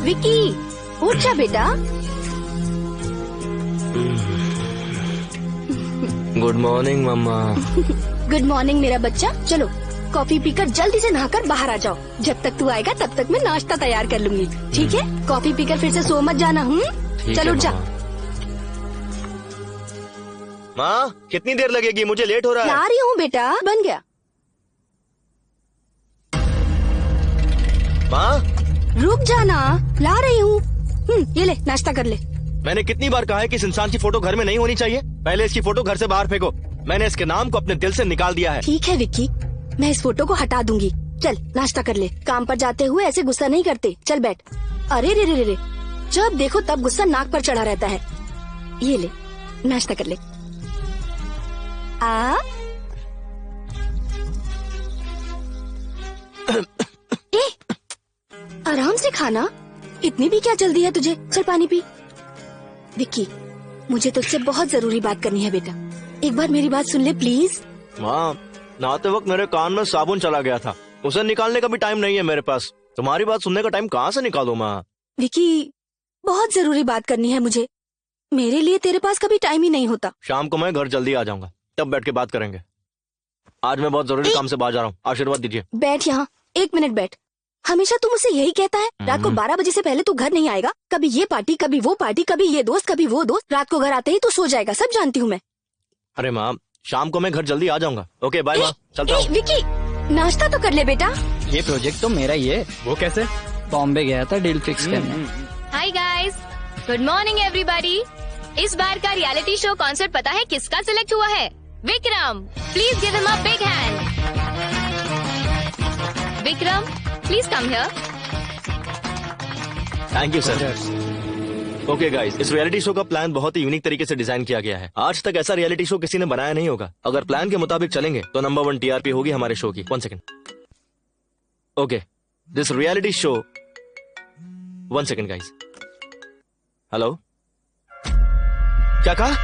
विकी, उठ जा बेटा। गुड मॉर्निंग मम्मा। गुड मॉर्निंग मेरा बच्चा। चलो कॉफी पीकर जल्दी से नहाकर बाहर आ जाओ। जब तक तू आएगा तब तक मैं नाश्ता तैयार कर लूंगी, ठीक है? कॉफी पीकर फिर से सो मत जाना। चलो उठ जा। माँ कितनी देर लगेगी, मुझे लेट हो रहा है। ला रही हूँ बेटा, बन गया। माँ रुक जाना, ला रही हूँ। ये ले नाश्ता कर ले। मैंने कितनी बार कहा है कि इस इंसान की फोटो घर में नहीं होनी चाहिए। पहले इसकी फोटो घर से बाहर फेंको। मैंने इसके नाम को अपने दिल से निकाल दिया है। ठीक है विक्की, मैं इस फोटो को हटा दूंगी। चल नाश्ता कर ले। काम पर जाते हुए ऐसे गुस्सा नहीं करते। चल बैठ। अरे रे रे रे, जब देखो तब गुस्सा नाक पर चढ़ा रहता है। ये ले नाश्ता कर ले। ए, आराम से खाना, इतनी भी क्या जल्दी है तुझे? चल पानी पी। विक्की, मुझे तुझसे बहुत जरूरी बात करनी है बेटा। एक बार मेरी बात सुन ले प्लीज। माँ नहाते वक्त मेरे कान में साबुन चला गया था, उसे निकालने का भी टाइम नहीं है मेरे पास। तुम्हारी बात सुनने का टाइम कहाँ से निकालूं माँ? विक्की, बहुत जरूरी बात करनी है मुझे। मेरे लिए तेरे पास कभी टाइम ही नहीं होता। शाम को मैं घर जल्दी आ जाऊंगा, तब बैठ के बात करेंगे। आज मैं बहुत जरूरी काम से बाहर जा रहा हूँ, आशीर्वाद दीजिए। बैठ यहाँ, 1 मिनट बैठ। हमेशा तू मुझसे यही कहता है, रात को 12 बजे से पहले तू घर नहीं आएगा। कभी ये पार्टी, कभी वो पार्टी, कभी ये दोस्त, कभी वो दोस्त। रात को घर आते ही तू सो जाएगा, सब जानती हूँ मैं। अरे माँ शाम को मैं घर जल्दी आ जाऊंगा। ओके बाय माँ, चलता हूँ। विक्की, नाश्ता तो कर ले बेटा। ये प्रोजेक्ट तो मेरा ही है। वो कैसे? बॉम्बे गया था डील फिक्स करने। Hi guys, good morning everybody. इस बार का रियलिटी शो कॉन्सेप्ट पता है किसका सिलेक्ट हुआ है? Vikram. Please give him a big hand. Vikram, please come here. Thank you sir. Okay guys, इस रियलिटी शो का प्लान बहुत ही यूनिक तरीके से डिजाइन किया गया है। आज तक ऐसा रियलिटी शो किसी ने बनाया नहीं होगा। अगर प्लान के मुताबिक चलेंगे तो नंबर 1 टीआरपी होगी हमारे शो की। 1 second. Okay, this reality show 1 second guys. Hello, क्या कहा?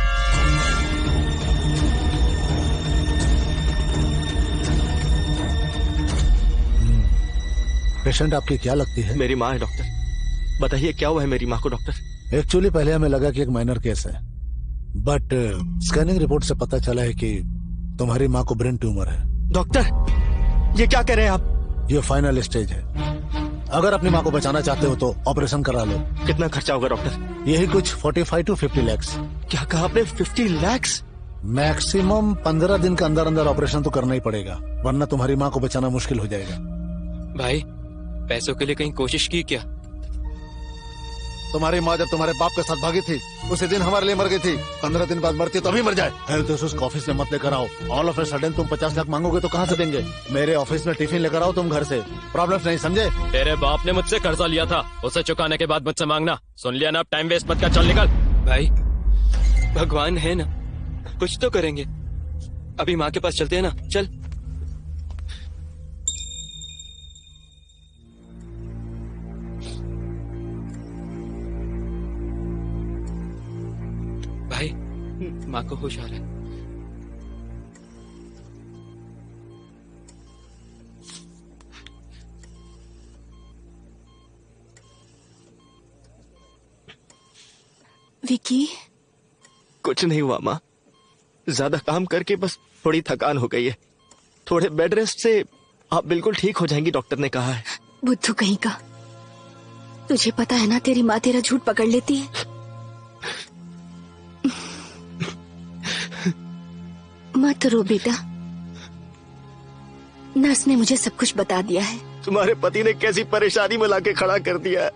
पेशेंट आपकी क्या लगती है? मेरी माँ है डॉक्टर। बताइए क्या हुआ है मेरी माँ को डॉक्टर? एक्चुअली पहले हमें लगा कि एक माइनर केस है, बट स्कैनिंग रिपोर्ट से पता चला है कि तुम्हारी माँ को ब्रेन ट्यूमर है। डॉक्टर ये क्या कह रहे हैं आप? ये फाइनल स्टेज है। अगर अपनी माँ को बचाना चाहते हो तो ऑपरेशन करा लो। कितना खर्चा होगा डॉक्टर? यही कुछ 45 to 50 लाख। क्या कहा आपने? 50 लाख? मैक्सिमम 15 दिन के अंदर अंदर ऑपरेशन तो करना ही पड़ेगा, वरना तुम्हारी माँ को बचाना मुश्किल हो जाएगा। भाई पैसों के लिए कहीं कोशिश की क्या? तुम्हारी माँ जब तुम्हारे बाप के साथ भागी थी उसी दिन हमारे लिए मर गई थी। 15 दिन बाद मरती तो अभी मर जाए। हेल्थ इश्यूज ऑफिस में मत लेकर आओ। ऑल ऑफ ए सडन तुम 50 लाख मांगोगे तो कहाँ से देंगे? मेरे ऑफिस में टिफिन लेकर आओ तुम घर से। प्रॉब्लम नहीं समझे? तेरे बाप ने मुझसे कर्जा लिया था, उसे चुकाने के बाद मुझसे मांगना। सुन लिया ना? अब टाइम वेस्ट मत कर, चल निकल। भाई भगवान है ना, कुछ तो करेंगे। अभी माँ के पास चलते हैं ना, चल। भाई माँ को होश आ रहा है। विकी, कुछ नहीं हुआ माँ, ज्यादा काम करके बस थोड़ी थकान हो गई है। थोड़े बेड रेस्ट से आप बिल्कुल ठीक हो जाएंगी, डॉक्टर ने कहा है। बुद्धू कहीं का, तुझे पता है ना तेरी माँ तेरा झूठ पकड़ लेती है। मत रो बेटा, नर्स ने मुझे सब कुछ बता दिया है। तुम्हारे पति ने कैसी परेशानी में लाके खड़ा कर दिया है।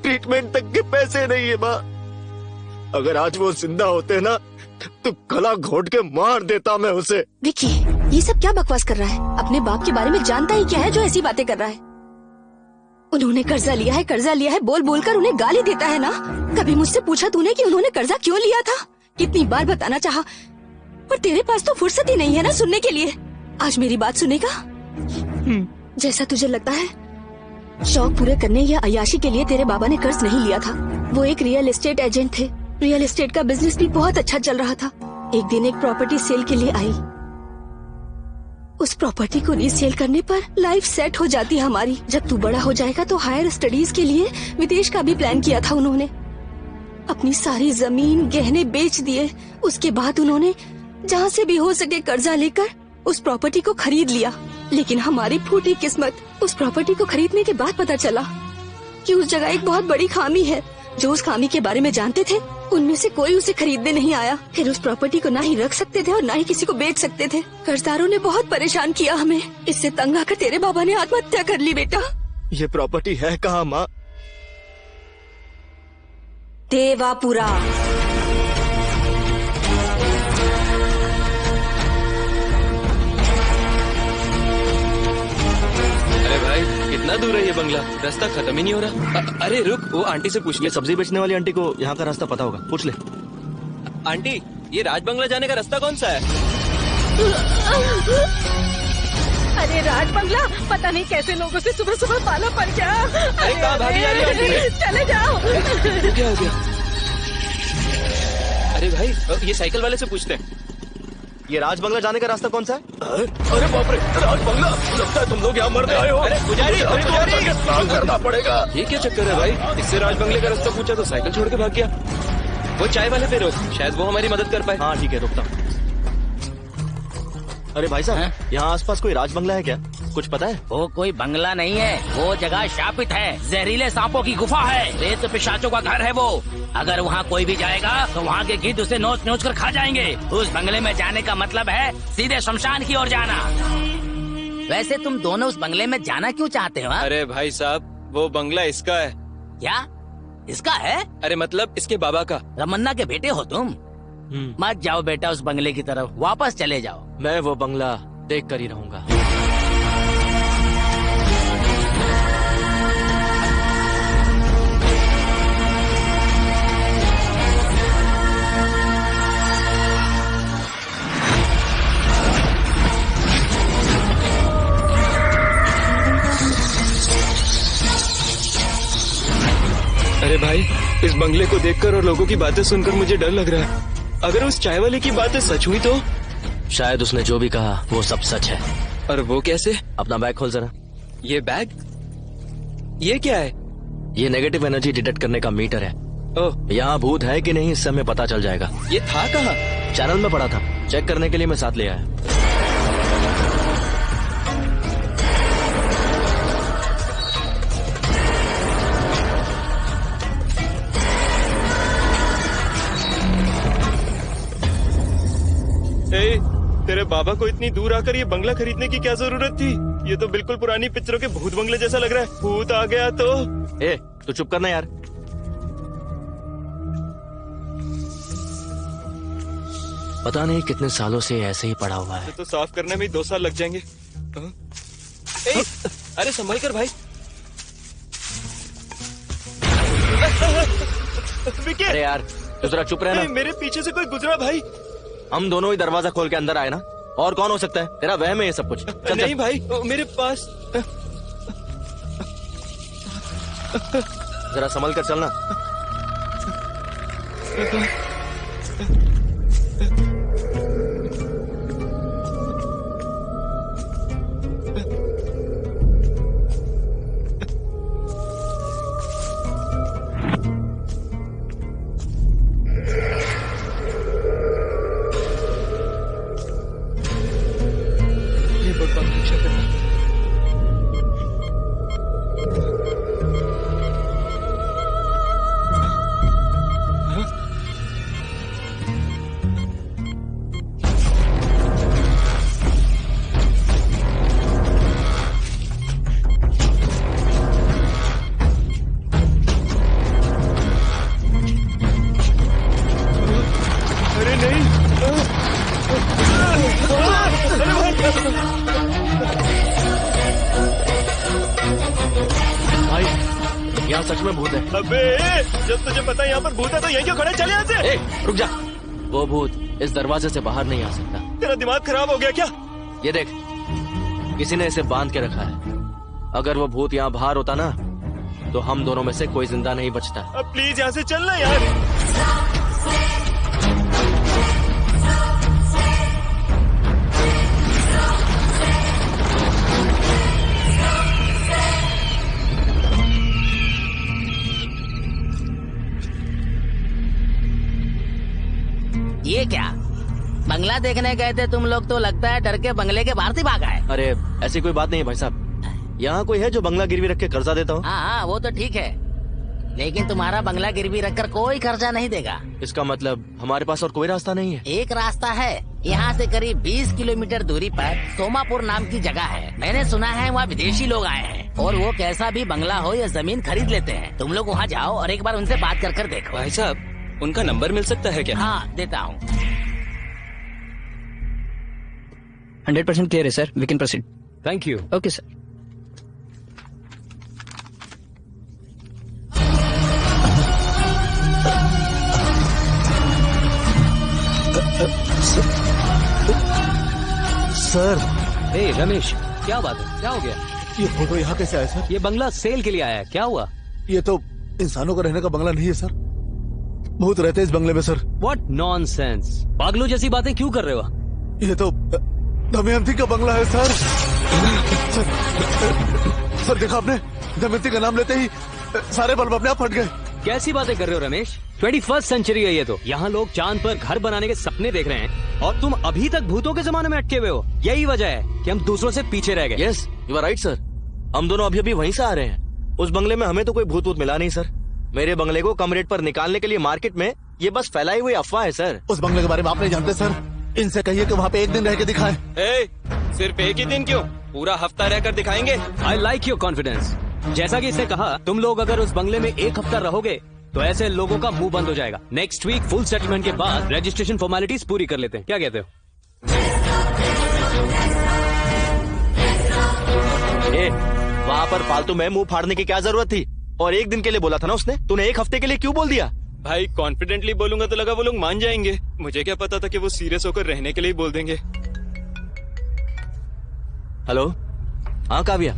ट्रीटमेंट तक के पैसे नहीं है माँ। अगर आज वो जिंदा होते ना तो गला घोट के मार देता मैं उसे। विकी, ये सब क्या बकवास कर रहा है? अपने बाप के बारे में जानता ही क्या है जो ऐसी बातें कर रहा है? उन्होंने कर्जा लिया है बोल बोल कर उन्हें गाली देता है ना। कभी मुझसे पूछा तूने कि उन्होंने कर्जा क्यों लिया था? कितनी बार बताना चाहा, पर तेरे पास तो फुर्सत ही नहीं है ना सुनने के लिए। आज मेरी बात सुनेगा? जैसा तुझे लगता है, शौक पूरे करने या अय्याशी के लिए तेरे बाबा ने कर्ज नहीं लिया था। वो एक रियल एस्टेट एजेंट थे। रियल एस्टेट का बिजनेस भी बहुत अच्छा चल रहा था। एक दिन एक प्रॉपर्टी सेल के लिए आई। उस प्रॉपर्टी को रीसेल करने पर लाइफ सेट हो जाती हमारी। जब तू बड़ा हो जाएगा तो हायर स्टडीज के लिए विदेश का भी प्लान किया था उन्होंने। अपनी सारी जमीन गहने बेच दिए। उसके बाद उन्होंने जहाँ से भी हो सके कर्जा लेकर उस प्रॉपर्टी को खरीद लिया। लेकिन हमारी फूटी किस्मत, उस प्रॉपर्टी को खरीदने के बाद पता चला कि उस जगह एक बहुत बड़ी खामी है। जो उस खामी के बारे में जानते थे उनमें से कोई उसे खरीदने नहीं आया। फिर उस प्रॉपर्टी को ना ही रख सकते थे और ना ही किसी को बेच सकते थे। कर्जदारों ने बहुत परेशान किया हमें। इससे तंग आकर तेरे बाबा ने आत्महत्या कर ली। बेटा, ये प्रॉपर्टी है कहाँ माँ? देवापुरा। अरे भाई कितना दूर है ये बंगला? रास्ता खत्म ही नहीं हो रहा। अरे रुक, वो आंटी से पूछ ये ले। सब्जी बेचने वाली आंटी को यहाँ का रास्ता पता होगा, पूछ ले। आंटी, ये राज बंगला जाने का रास्ता कौन सा है? अरे राज बंगला, पता नहीं कैसे लोगों से सुबह सुबह पाला पड़ गया। अरे कहाँ भागी जा रही है आंटी? चले जाओ। ये क्या हो गया? अरे भाई, ये साइकिल वाले से पूछते हैं। ये राज बंगला जाने का रास्ता कौन सा है? अरे बाप रे, राज बंगला! लगता है तुम लोग यहाँ मरने आए हो। अरे पुजारी, स्नान करना पड़ेगा। ये क्या चक्कर है भाई? इससे राज बंगले का रास्ता पूछा तो साइकिल छोड़ के भाग गया। वो चाय वाले पे रोक, शायद वो हमारी मदद कर पाए। हाँ ठीक है, रुकता हूँ। अरे भाई साहब, यहाँ आसपास कोई राज बंगला है क्या? कुछ पता है? वो कोई बंगला नहीं है, वो जगह शापित है। जहरीले सांपों की गुफा है, प्रेत पिशाचों का घर है वो। अगर वहाँ कोई भी जाएगा तो वहाँ के गिद्ध उसे नोच नोच कर खा जाएंगे। उस बंगले में जाने का मतलब है सीधे शमशान की ओर जाना। वैसे तुम दोनों उस बंगले में जाना क्यों चाहते हो? अरे भाई साहब, वो बंगला इसका है। क्या इसका है? अरे मतलब इसके बाबा का। रमन्ना के बेटे हो तुम? मत जाओ बेटा उस बंगले की तरफ, वापस चले जाओ। मैं वो बंगला देख कर ही रहूंगा। अरे भाई, इस बंगले को देखकर और लोगों की बातें सुनकर मुझे डर लग रहा है। अगर उस चाय वाले की बातें सच हुई तो? शायद उसने जो भी कहा वो सब सच है। और वो कैसे? अपना बैग खोल जरा। ये बैग? ये क्या है? ये नेगेटिव एनर्जी डिटेक्ट करने का मीटर है। ओह, यहाँ भूत है कि नहीं इस समय पता चल जाएगा। ये था कहाँ? चैनल में पड़ा था, चेक करने के लिए मैं साथ ले आया। तेरे बाबा को इतनी दूर आकर ये बंगला खरीदने की क्या जरूरत थी? ये तो बिल्कुल पुरानी पिक्चरों के भूत बंगले जैसा लग रहा है। भूत आ गया तो? ए, तू चुप करना यार। पता नहीं कितने सालों से ऐसे ही पड़ा हुआ है। तो साफ करने में 2 साल लग जाएंगे। हाँ? अरे संभल कर भाई। विकी! अरे यार, तू जरा चुप रहना। मेरे पीछे से कोई गुजरा भाई। हम दोनों ही दरवाजा खोल के अंदर आए ना, और कौन हो सकता है? तेरा वहम है ये सब कुछ। चल नहीं भाई, मेरे पास। जरा संभल कर चलना। यहाँ सच में भूत है। अबे, जब तुझे पता है यहाँ पर भूत है तो यहीं क्यों खड़े? चले यहाँ से। ए, रुक जा। वो भूत इस दरवाजे से बाहर नहीं आ सकता। तेरा दिमाग खराब हो गया क्या? ये देख, किसी ने इसे बांध के रखा है। अगर वो भूत यहाँ बाहर होता ना, तो हम दोनों में से कोई जिंदा नहीं बचता। अब प्लीज यहाँ से चलना यार। बंगला देखने गए थे तुम लोग, तो लगता है डर के बंगले के बाहर से भागा है। अरे ऐसी कोई बात नहीं है भाई साहब। यहाँ कोई है जो बंगला गिरवी रख के कर्जा देता हो? हाँ वो तो ठीक है, लेकिन तुम्हारा बंगला गिरवी रखकर कोई कर्जा नहीं देगा। इसका मतलब हमारे पास और कोई रास्ता नहीं है? एक रास्ता है, यहाँ से करीब 20 किलोमीटर दूरी पर सोमापुर नाम की जगह है। मैंने सुना है वहाँ विदेशी लोग आए हैं और वो कैसा भी बंगला हो या जमीन खरीद लेते हैं। तुम लोग वहाँ जाओ और एक बार उनसे बात कर देखो। भाई साहब, उनका नंबर मिल सकता है क्या? हाँ देता हूँ। 100% क्लियर है sir, we can proceed. Thank you. Okay sir. Sir hey Ramesh, क्या बात है, क्या हो गया? ये फोटो यहाँ कैसे आया सर? ये बंगला सेल के लिए आया है, क्या हुआ? ये तो इंसानों का रहने का बंगला नहीं है सर। भूत रहते हैं इस बंगले में सर। व्हाट नॉनसेंस, पागलों जैसी बातें क्यों कर रहे हो? ये तो दमयंती का बंगला है सर। सर देखा आपने, दमयंती का नाम लेते ही सारे बल्ब अपने आप फट गए। कैसी बातें कर रहे हो रमेश? 21st सेंचुरी है ये तो। यहाँ लोग चांद पर घर बनाने के सपने देख रहे हैं और तुम अभी तक भूतों के जमाने में अटके हुए हो। यही वजह है कि हम दूसरों से पीछे रह गए। Yes you are right sir. हम दोनों अभी अभी वहीं से आ रहे हैं। उस बंगले में हमें तो कोई भूत वूत मिला नहीं सर। मेरे बंगले को कम रेट पर निकालने के लिए मार्केट में ये बस फैलाई हुई अफवाह है सर। उस बंगले के बारे में आप नहीं जानते सर। इनसे कहिए कि वहाँ पे एक दिन रह के दिखाएं। सिर्फ एक ही दिन क्यों, पूरा हफ्ता रहकर दिखाएंगे। I like your confidence. जैसा कि इसने कहा, तुम लोग अगर उस बंगले में एक हफ्ता रहोगे तो ऐसे लोगों का मुंह बंद हो जाएगा। नेक्स्ट वीक फुल सेटलमेंट के बाद रजिस्ट्रेशन फॉर्मेलिटीज पूरी कर लेते हैं, क्या कहते हो? वहाँ पर फालतू में मुंह फाड़ने की क्या जरूरत थी? और एक दिन के लिए बोला था ना उसने, तूने एक हफ्ते के लिए क्यों बोल दिया? भाई कॉन्फिडेंटली बोलूंगा तो लगा वो लोग मान जाएंगे। मुझे क्या पता था कि वो सीरियस होकर रहने के लिए बोल देंगे। हेलो, हाँ काव्या,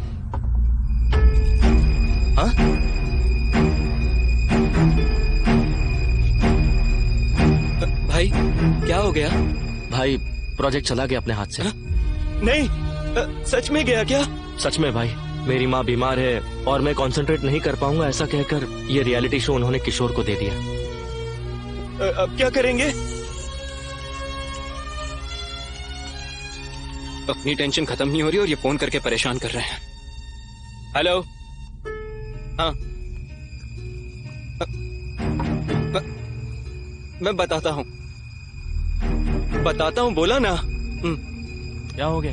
हाँ भाई क्या हो गया? भाई प्रोजेक्ट चला गया अपने हाथ से। नहीं, सच में गया क्या? सच में भाई, मेरी माँ बीमार है और मैं कंसंट्रेट नहीं कर पाऊंगा, ऐसा कहकर ये रियलिटी शो उन्होंने किशोर को दे दिया। अब क्या करेंगे? अपनी टेंशन खत्म नहीं हो रही और ये फोन करके परेशान कर रहे हैं। हेलो, हाँ मैं बताता हूँ बोला ना। क्या हो गया?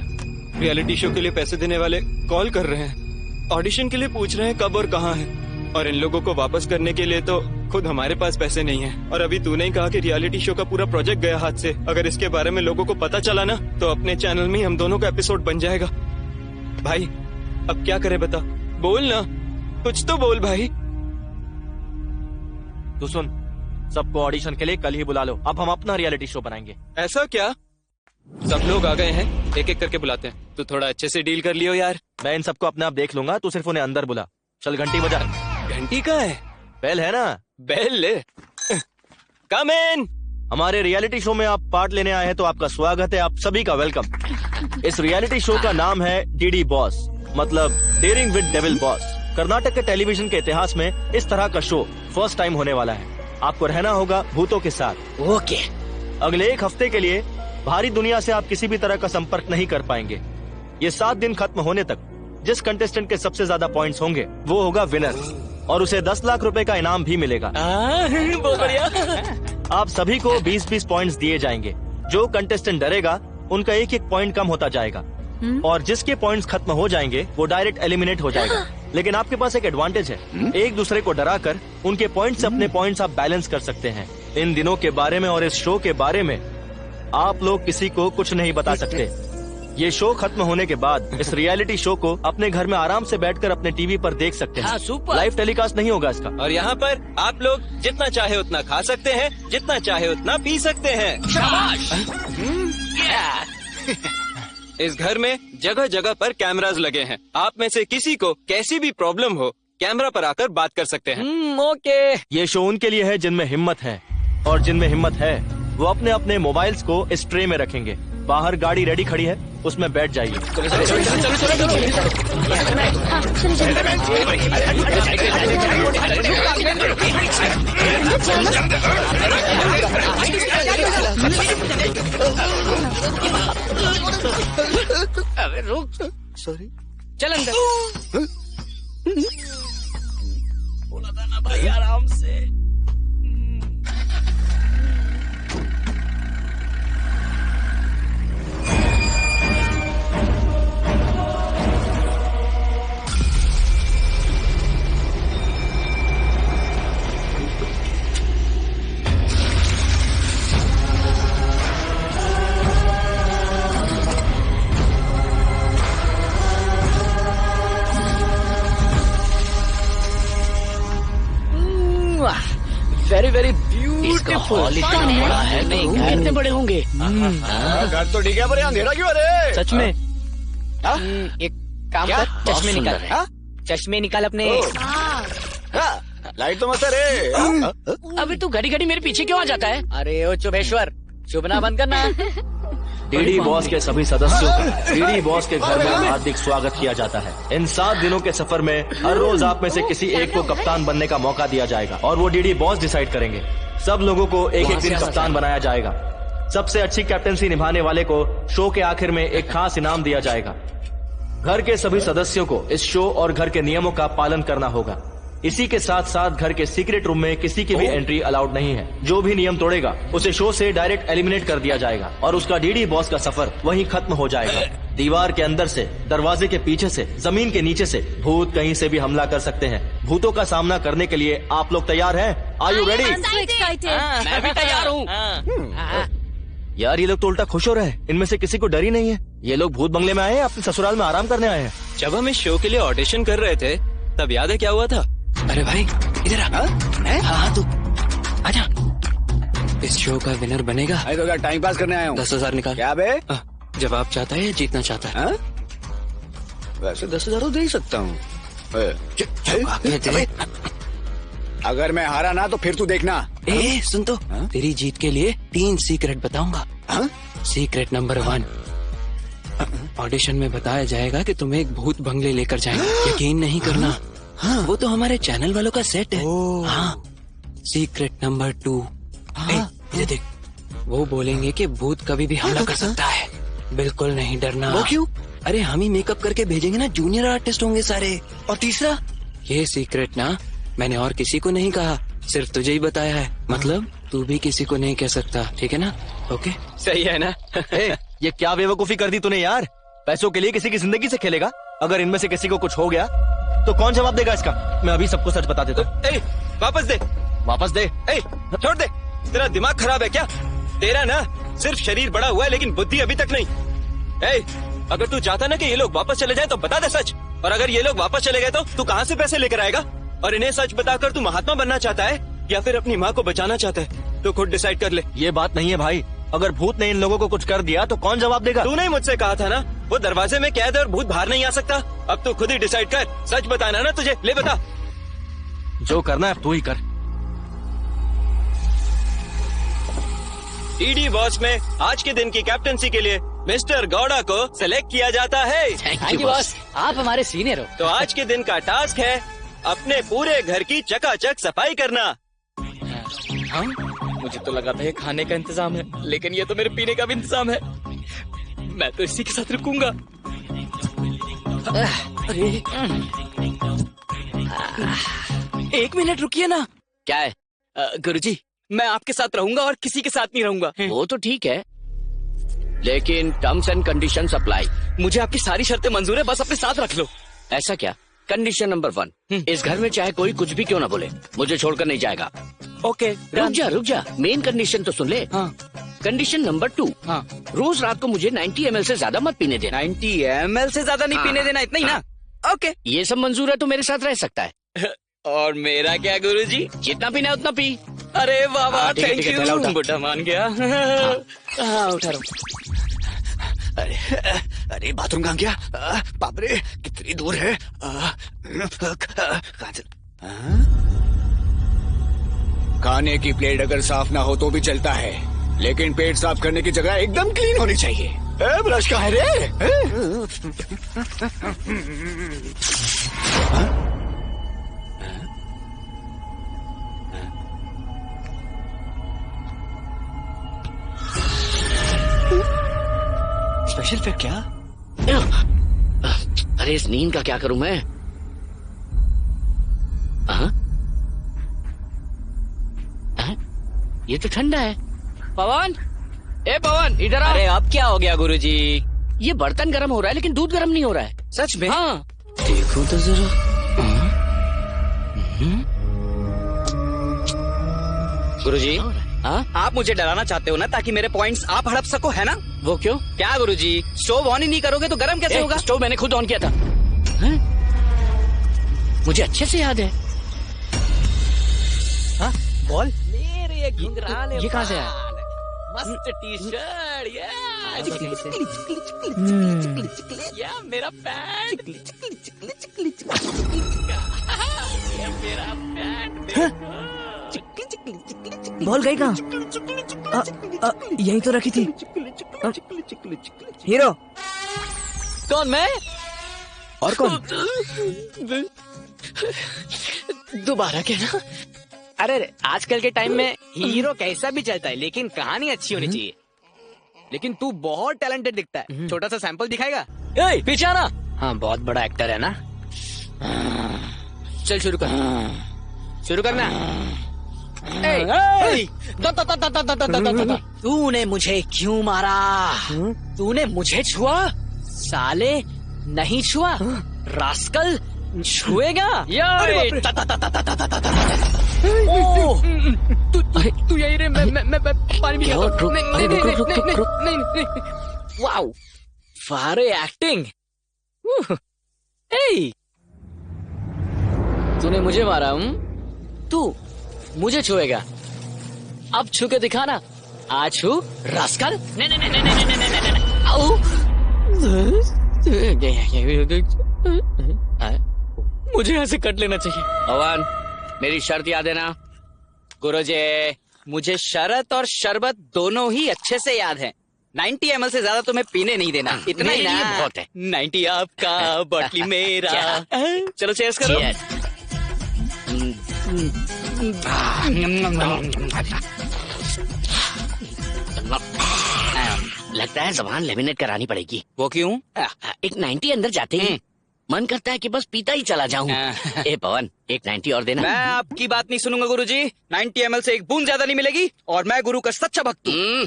रियलिटी शो के लिए पैसे देने वाले कॉल कर रहे हैं, ऑडिशन के लिए पूछ रहे हैं कब और कहाँ है। और इन लोगों को वापस करने के लिए तो खुद हमारे पास पैसे नहीं है। और अभी तूने ही कहा कि रियलिटी शो का पूरा प्रोजेक्ट गया हाथ से। अगर इसके बारे में लोगों को पता चला ना तो अपने चैनल में ही हम दोनों का एपिसोड बन जाएगा। भाई अब क्या करें बता, बोल ना, कुछ तो बोल भाई। तू सुन, सबको ऑडिशन के लिए कल ही बुला लो। अब हम अपना रियलिटी शो बनाएंगे। ऐसा क्या? सब लोग आ गए हैं, एक एक करके बुलाते हैं। तू थोड़ा अच्छे से डील कर लियो यार। मैं इन सबको अपने आप देख लूंगा, तू सिर्फ उन्हें अंदर बुला। चल घंटी बजा। घंटी का है? बेल है ना? बेल ले। कम इन। हमारे रियलिटी शो में आप पार्ट लेने आए हैं तो आपका स्वागत है, आप सभी का वेलकम। इस रियलिटी शो का नाम है डीडी बॉस, मतलब daring with devil boss. Karnataka के टेलीविजन के इतिहास में इस तरह का शो फर्स्ट टाइम होने वाला है। आपको रहना होगा भूतों के साथ। ओके। अगले एक हफ्ते के लिए बाहरी दुनिया से आप किसी भी तरह का संपर्क नहीं कर पाएंगे। ये 7 दिन खत्म होने तक जिस कंटेस्टेंट के सबसे ज्यादा पॉइंट्स होंगे वो होगा विनर और उसे 10 लाख रुपए का इनाम भी मिलेगा। बहुत बढ़िया। आप सभी को 20-20 पॉइंट्स दिए जाएंगे। जो कंटेस्टेंट डरेगा उनका एक एक पॉइंट कम होता जाएगा और जिसके पॉइंट्स खत्म हो जाएंगे वो डायरेक्ट एलिमिनेट हो जाएगा। लेकिन आपके पास एक एडवांटेज है, एक दूसरे को डराकर उनके पॉइंट्स से अपने पॉइंट्स आप बैलेंस कर सकते हैं। इन दिनों के बारे में और इस शो के बारे में आप लोग किसी को कुछ नहीं बता सकते। ये शो खत्म होने के बाद इस रियलिटी शो को अपने घर में आराम से बैठकर अपने टीवी पर देख सकते हैं। सुपर। लाइव टेलीकास्ट नहीं होगा इसका। और यहाँ पर आप लोग जितना चाहे उतना खा सकते हैं, जितना चाहे उतना पी सकते हैं। शाबाश। इस घर में जगह जगह पर कैमरास लगे हैं। आप में से किसी को कैसी भी प्रॉब्लम हो, कैमरा पर आकर बात कर सकते हैं। ओके। ये शो उनके लिए है जिनमें हिम्मत है, और जिनमें हिम्मत है वो अपने अपने मोबाइल्स को इस ट्रे में रखेंगे। बाहर गाड़ी रेडी खड़ी है, उसमें बैठ जाइए। अबे रुक, सॉरी। चल अंदर। बोला था ना भाई आराम से। Very very beautiful. बड़ा है नहीं, कितने बड़े होंगे? घर तो ठीक है पर यहाँ अंधेरा क्यों? अरे सच में? एक काम कर, चश्मे निकाल। चश्मे निकाल अपने। लाइट तो मत रे। अबे तू घड़ी घड़ी मेरे पीछे क्यों आ जाता है? अरे ओ चुभेश्वर, चुभना बंद करना। डीडी बॉस के सभी सदस्यों का डीडी बॉस के घर में हार्दिक स्वागत किया जाता है। इन 7 दिनों के सफर में हर रोज आप में से किसी एक को कप्तान बनने का मौका दिया जाएगा और वो डीडी बॉस डिसाइड करेंगे। सब लोगों को एक एक दिन कप्तान बनाया जाएगा। सबसे अच्छी कैप्टनसी निभाने वाले को शो के आखिर में एक खास इनाम दिया जाएगा। घर के सभी सदस्यों को इस शो और घर के नियमों का पालन करना होगा। इसी के साथ साथ घर के सीक्रेट रूम में किसी की भी एंट्री अलाउड नहीं है। जो भी नियम तोड़ेगा उसे शो से डायरेक्ट एलिमिनेट कर दिया जाएगा और उसका डीडी बॉस का सफर वहीं खत्म हो जाएगा। दीवार के अंदर से, दरवाजे के पीछे से, जमीन के नीचे से भूत कहीं से भी हमला कर सकते हैं। भूतों का सामना करने के लिए आप लोग तैयार हैं? Are you ready? मैं भी तैयार हूँ। यार ये लोग तो उल्टा खुश हो रहे हैं। इनमें से किसी को डर ही नहीं है। ये लोग भूत बंगले में आए हैं, अपने ससुराल में आराम करने आए हैं। जब हम इस शो के लिए ऑडिशन कर रहे थे तब याद है क्या हुआ था? अरे भाई इधर आ। हाँ तू आजा। इस शो का विनर बनेगा। तो क्या टाइम पास करने आया हूँ? 10,000 निकाल। क्या बे? जवाब चाहता है या जीतना चाहता है? वैसे 10,000 तो दे ही सकता हूँ। अगर मैं हारा ना तो फिर तू देखना। ए सुन तो, तेरी जीत के लिए 3 सीक्रेट बताऊंगा। सीक्रेट नंबर 1, ऑडिशन में बताया जाएगा कि तुम्हें एक भूत बंगले लेकर जाएंगे। यकीन नहीं करना, वो तो हमारे चैनल वालों का सेट है। हाँ। सीक्रेट नंबर 2, ये देख, वो बोलेंगे कि भूत कभी भी हमला कर सकता है। बिल्कुल नहीं डरना। वो क्यों? अरे हम ही मेकअप करके भेजेंगे ना, जूनियर आर्टिस्ट होंगे सारे। और तीसरा? ये सीक्रेट ना मैंने और किसी को नहीं कहा, सिर्फ तुझे ही बताया है। मतलब तू भी किसी को नहीं कह सकता, ठीक है ना? ओके सही है ना? ये क्या बेवकूफी कर दी तूने यार। पैसों के लिए किसी की जिंदगी से खेलेगा। अगर इनमें से किसी को कुछ हो गया तो कौन जवाब देगा इसका? मैं अभी सबको सच बता देता हूँ। वापस दे, वापस दे। छोड़ दे। तेरा दिमाग खराब है क्या? तेरा ना सिर्फ शरीर बड़ा हुआ है लेकिन बुद्धि अभी तक नहीं। अगर तू चाहता ना कि ये लोग वापस चले जाएं तो बता दे सच। और अगर ये लोग वापस चले गए तो तू कहाँ से पैसे लेकर आएगा? और इन्हें सच बताकर तू महात्मा बनना चाहता है या फिर अपनी माँ को बचाना चाहता है? तो खुद डिसाइड कर ले। ये बात नहीं है भाई। अगर भूत ने इन लोगों को कुछ कर दिया तो कौन जवाब देगा? तूने मुझसे कहा था ना वो दरवाजे में कैद है और भूत बाहर नहीं आ सकता। अब तू खुद ही डिसाइड कर। सच बताना ना तुझे। ले बता। जो करना है तू ही कर। डीडी बॉस में आज के दिन की कैप्टनसी के लिए मिस्टर गौड़ा को सिलेक्ट किया जाता है। थैंक यू बॉस, आप हमारे सीनियर हो। तो आज के दिन का टास्क है अपने पूरे घर की चकाचक सफाई करना। हाँ? मुझे तो लगा था ये खाने का इंतजाम है, लेकिन ये तो मेरे पीने का भी इंतजाम है। मैं तो इसी के साथ रुकूंगा। अरे 1 मिनट रुकिए ना। क्या है? गुरुजी, मैं आपके साथ रहूंगा और किसी के साथ नहीं रहूंगा। वो तो ठीक है, लेकिन टर्म्स एंड कंडीशंस अप्लाई। मुझे आपकी सारी शर्तें मंजूर है, बस अपने साथ रख लो। ऐसा क्या? कंडीशन नंबर 1, इस घर में चाहे कोई कुछ भी क्यों ना बोले, मुझे छोड़कर नहीं जाएगा। ओके, रुक जा, मेन कंडीशन तो सुन ले। हाँ। कंडीशन नंबर 2, हाँ। रोज रात को मुझे 90 ml से ज्यादा मत पीने देना। 90 ml से ज्यादा नहीं पीने देना, इतना ही ना? ओके, ये सब मंजूर है तो मेरे साथ रह सकता है। और मेरा क्या गुरुजी? जितना पीना है उतना पी। अरे वाह वाह, ठीक है, थैंक ठीक है, पहला उठा। यू, बुढ़ा मान गया। हाँ, उठा रहा हूँ। अरे बाथरूम कहाँ गया? बाप रे कितनी दूर है। खाने की प्लेट अगर साफ ना हो तो भी चलता है, लेकिन पेट साफ करने की जगह एकदम क्लीन होनी चाहिए। ब्रश कहाँ है रे? सिर्फ है क्या? अरे इस नींद का क्या करूं मैं? हाँ? हाँ? ये तो ठंडा है। पवन, ए पवन, इधर आ। अरे अब क्या हो गया गुरुजी? ये बर्तन गर्म हो रहा है लेकिन दूध गर्म नहीं हो रहा है। सच में? हाँ। देखो तो जरा। गुरुजी, हाँ? आप मुझे डराना चाहते हो ना, ताकि मेरे पॉइंट्स आप हड़प सको, है ना? वो क्यों? क्या गुरुजी, स्टोव ऑन ही नहीं करोगे तो गर्म कैसे होगा? स्टोव मैंने खुद ऑन किया था। हाँ? मुझे अच्छे से याद है। हाँ? बॉल? मेरे ये कहाँ से आया? मस्त टी शर्ट, या मेरा पैंट, ये मेरा पैंट। बॉल गई कहाँ? यहीं तो रखी थी। हीरो कौन, मैं? और कौन? दोबारा कहना। अरे आजकल के टाइम में हीरो कैसा भी चलता है, लेकिन कहानी अच्छी होनी चाहिए। लेकिन तू बहुत टैलेंटेड दिखता है। छोटा सा सैंपल दिखाएगा? ए, पीछे आना। हाँ, बहुत बड़ा एक्टर है ना। चल शुरू कर। शुरू करना। तूने मुझे क्यों मारा? तूने मुझे छुआ? साले नहीं छुआ, रास्कल छुएगा। तू यही रे, मैं पानी भी नहीं। वाओ, फारे एक्टिंग। तूने मुझे मारा? तू मुझे छुएगा? अब छू के दिखाना। आज छू, रास्कल। मुझे यहाँ से कट लेना चाहिए। भगवान, मेरी शर्त याद है ना? गुरुजी, मुझे शरत और शरबत दोनों ही अच्छे से याद है। 90 ml से ज्यादा तुम्हें पीने नहीं देना, इतना ही मेरे ना। लिए बहुत है। 90 आपका, बॉटली मेरा। चलो चेयर्स करो। लगता है जबान लेमिनेट करानी पड़ेगी। वो क्यों? एक 90 अंदर जाते ही मन करता है कि बस पीता ही चला जाऊं। ए पवन, एक 90 और देना। मैं आपकी बात नहीं सुनूंगा गुरुजी। 90 ml से एक बूंद ज्यादा नहीं मिलेगी, और मैं गुरु का सच्चा भक्त हूँ।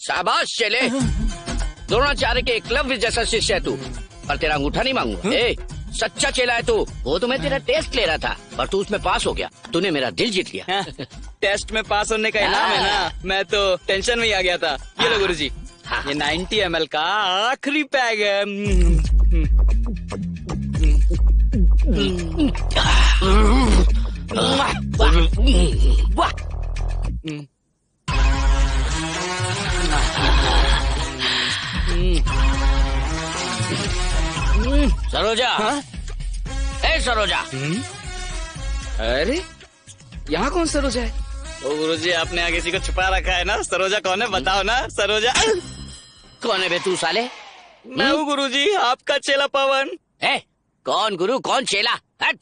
शाबाश चले। द्रोणाचार्य के एकलव्य जैसा शिष्य है तू, पर तेरा अंगूठा नहीं मांगूंगा। ए, सच्चा चेला है तू। वो तो मैं तेरा टेस्ट ले रहा था, पर तू उसमें पास हो गया। तूने मेरा दिल जीत लिया। टेस्ट में पास होने का इनाम है ना। मैं तो टेंशन में ही आ गया था। ये लो गुरुजी, ये 90 ml का आखिरी पैग है। सरोजा, ए सरोजा। अरे यहाँ कौन सरोजा है? ओ गुरुजी, आपने यहाँ किसी को छुपा रखा है ना। सरोजा कौन है, बताओ ना। सरोजा कौन है बे तू साले? मैं हूँ गुरुजी, आपका चेला पवन। ए, कौन गुरु कौन चेला? हट।